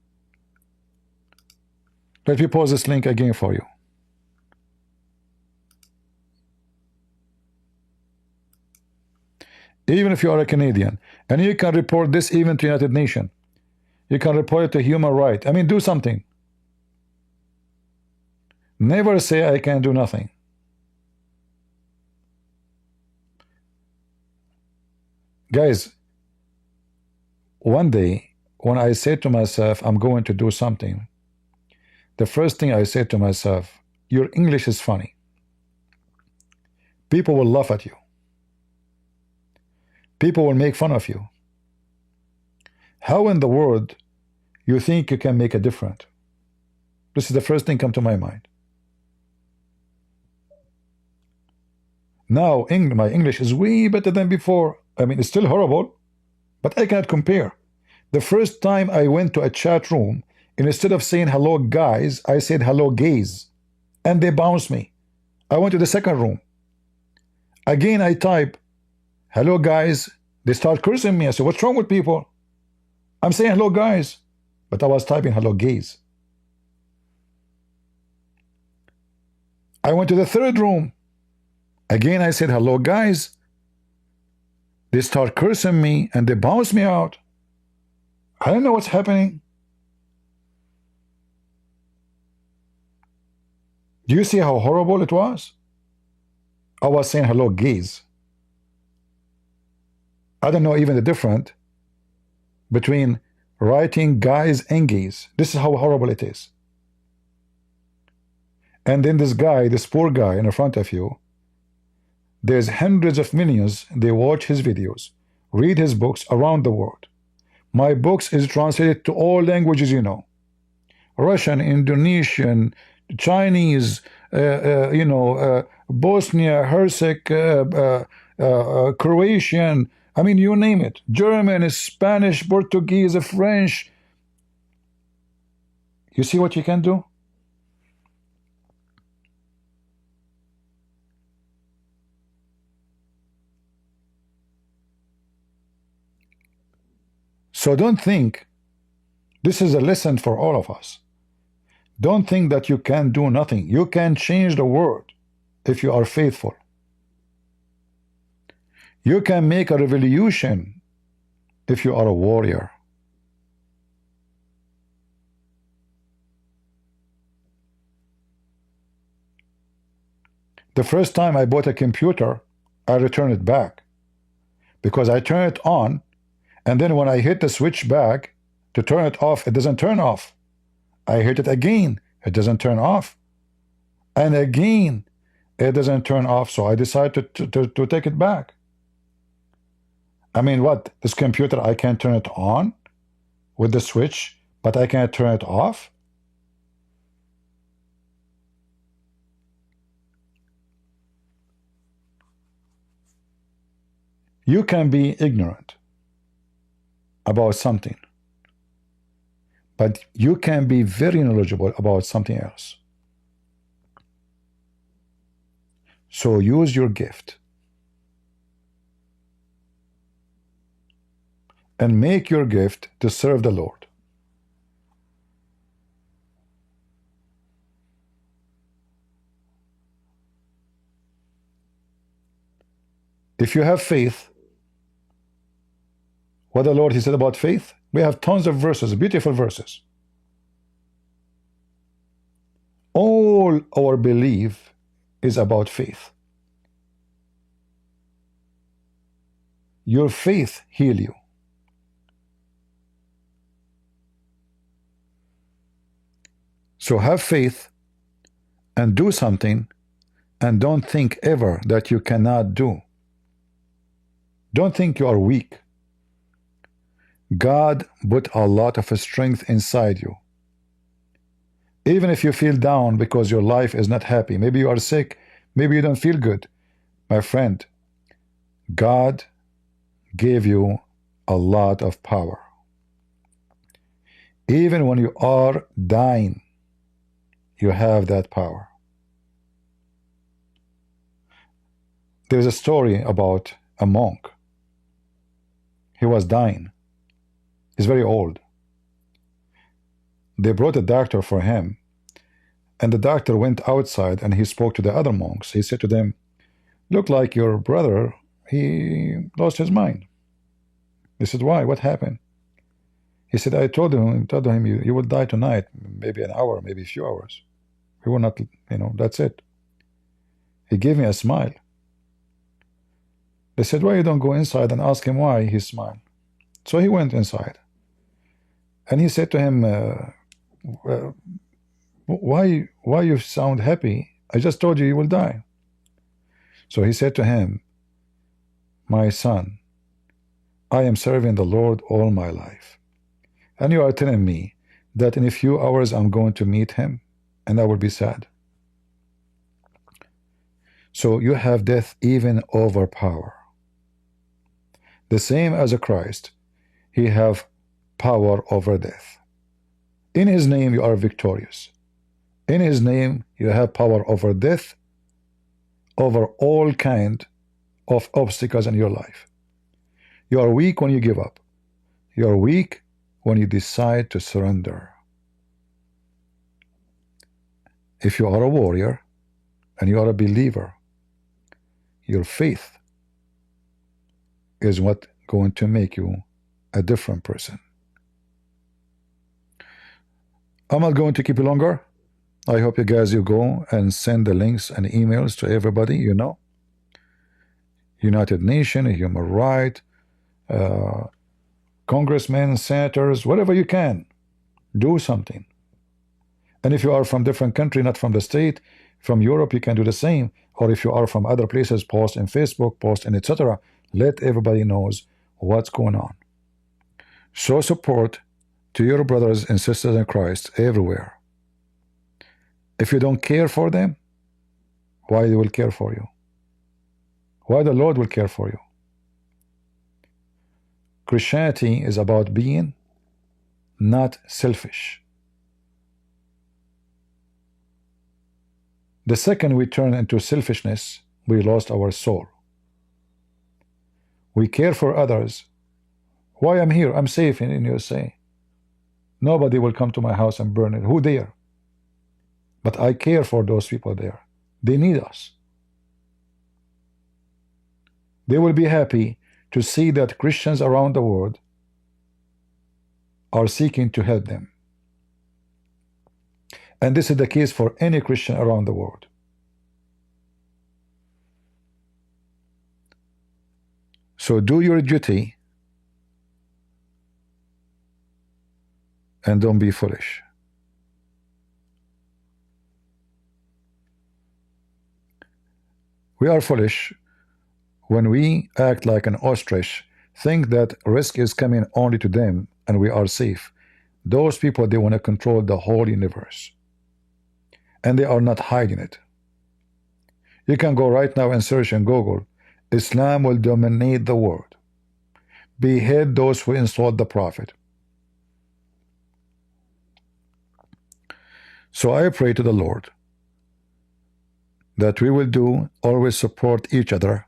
Let me pause this link again for you. Even if you are a Canadian, and you can report this even to United Nations, you can report it to human rights. I mean, do something. Never say I can do nothing. Guys, one day when I said to myself, I'm going to do something, the first thing I said to myself, your English is funny. People will laugh at you. People will make fun of you. How in the world you think you can make a difference? This is the first thing come to my mind. Now my English is way better than before. I mean, it's still horrible, but I cannot compare. The first time I went to a chat room, and instead of saying hello guys, I said hello gays, and they bounced me. I went to the second room. Again I type hello guys, they start cursing me. I said, what's wrong with people? I'm saying hello guys, but I was typing hello gays. I went to the third room. Again I said hello guys. They start cursing me and they bounce me out. I don't know what's happening. Do you see how horrible it was? I was saying hello gays. I don't know even the difference between writing guys and gays. This is how horrible it is. And then this guy, this poor guy in front of you, There's hundreds of millions, they watch his videos, read his books around the world. My books is translated to all languages, you know. Russian, Indonesian, Chinese, Bosnia, Herzegovina, Croatian, I mean, you name it. German, Spanish, Portuguese, French. You see what you can do? So don't think, this is a lesson for all of us. Don't think that you can do nothing. You can change the world if you are faithful. You can make a revolution if you are a warrior. The first time I bought a computer, I returned it back because I turn it on, and then when I hit the switch back to turn it off, it doesn't turn off. I hit it again, it doesn't turn off, and again it doesn't turn off. So I decided to take it back. I mean, what, this computer, I can't turn it on with the switch, but I can't turn it off? You can be ignorant about something, but you can be very knowledgeable about something else. So use your gift and make your gift to serve the Lord. If you have faith, what the Lord, he said about faith, we have tons of verses, beautiful verses. All our belief is about faith. Your faith heal you. So have faith and do something, and don't think ever that you cannot do. Don't think you are weak. God put a lot of strength inside you. Even if you feel down because your life is not happy, maybe you are sick, maybe you don't feel good, my friend, God gave you a lot of power. Even when you are dying, you have that power. There's a story about a monk. He was dying. He's very old. They brought a doctor for him, and the doctor went outside and he spoke to the other monks. He said to them, "Look like your brother, he lost his mind." They said, "Why? What happened?" He said, "I told him you will die tonight, maybe an hour, maybe a few hours. We will not, that's it." He gave me a smile. They said, "Why you don't go inside and ask him why he smiled?" So he went inside. And he said to him, why you sound happy? I just told you will die. So he said to him, "My son, I am serving the Lord all my life. And you are telling me that in a few hours I'm going to meet him and I will be sad. So you have death even over power. The same as a Christ, he have power over death. In his name you are victorious. In his name you have power over death, over all kind of obstacles in your life. You are weak when you give up. You are weak when you decide to surrender. If you are a warrior and you are a believer, your faith is what going to make you a different person. I'm not going to keep you longer. I hope you guys, you go and send the links and emails to everybody you know. United Nations, human rights, congressmen, senators, whatever you can, do something. And if you are from different country, not from the state, from Europe, you can do the same. or if you are from other places, post in Facebook, post in etc. Let everybody knows what's going on. Show support to your brothers and sisters in Christ everywhere. If you don't care for them, why they will care for you? Why the Lord will care for you? Christianity is about being not selfish. The second we turn into selfishness, we lost our soul. We care for others. Why I'm here? I'm safe in USA. Nobody will come to my house and burn it. Who dare? But I care for those people there. They need us. They will be happy to see that Christians around the world are seeking to help them. And this is the case for any Christian around the world. So do your duty and don't be foolish. We are foolish when we act like an ostrich, think that risk is coming only to them and we are safe. Those people, they want to control the whole universe. And they are not hiding it. You can go right now and search in Google, Islam will dominate the world. Behead those who insult the Prophet. So I pray to the Lord that we will always support each other,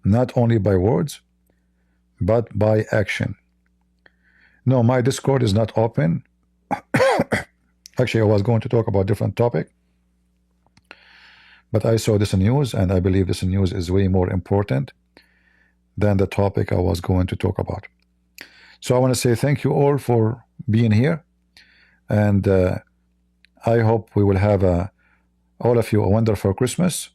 not only by words, but by action. No, my Discord is not open. Actually, I was going to talk about a different topic, but I saw this news, and I believe this news is way more important than the topic I was going to talk about. So I want to say thank you all for being here, and I hope we will have all of you a wonderful Christmas.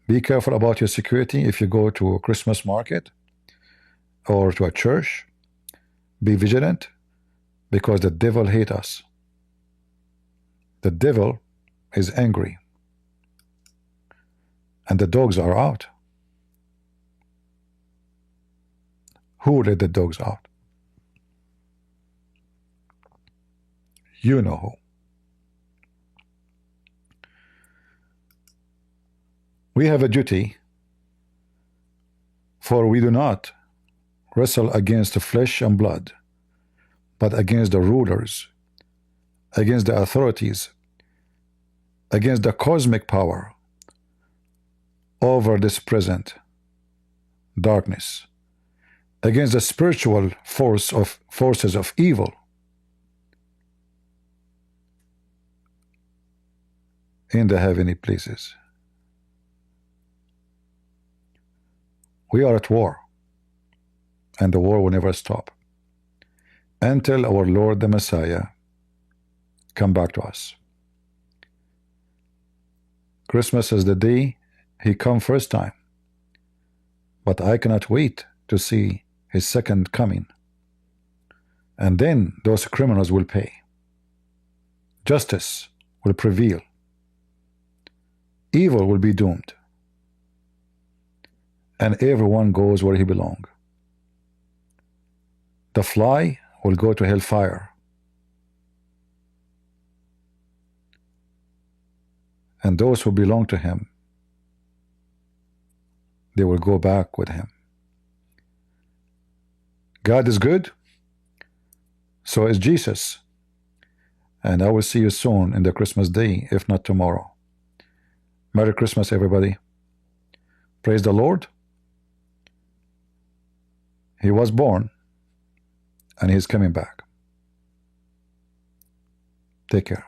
Be careful about your security if you go to a Christmas market or to a church. Be vigilant, because the devil hates us. The devil is angry, and the dogs are out. Who let the dogs out? You know who. We have a duty, for we do not wrestle against the flesh and blood, but against the rulers, against the authorities, against the cosmic power over this present darkness, against the spiritual forces of evil in the heavenly places. We are at war, and the war will never stop until our Lord the Messiah come back to us. Christmas is the day he come first time, but I cannot wait to see his second coming, and then those criminals will pay. Justice will prevail. Evil will be doomed, and everyone goes where he belongs. The fly will go to hellfire, and those who belong to him, they will go back with him. God is good, so is Jesus, and I will see you soon in the Christmas day, if not tomorrow. Merry Christmas, everybody. Praise the Lord. He was born, and he's coming back. Take care.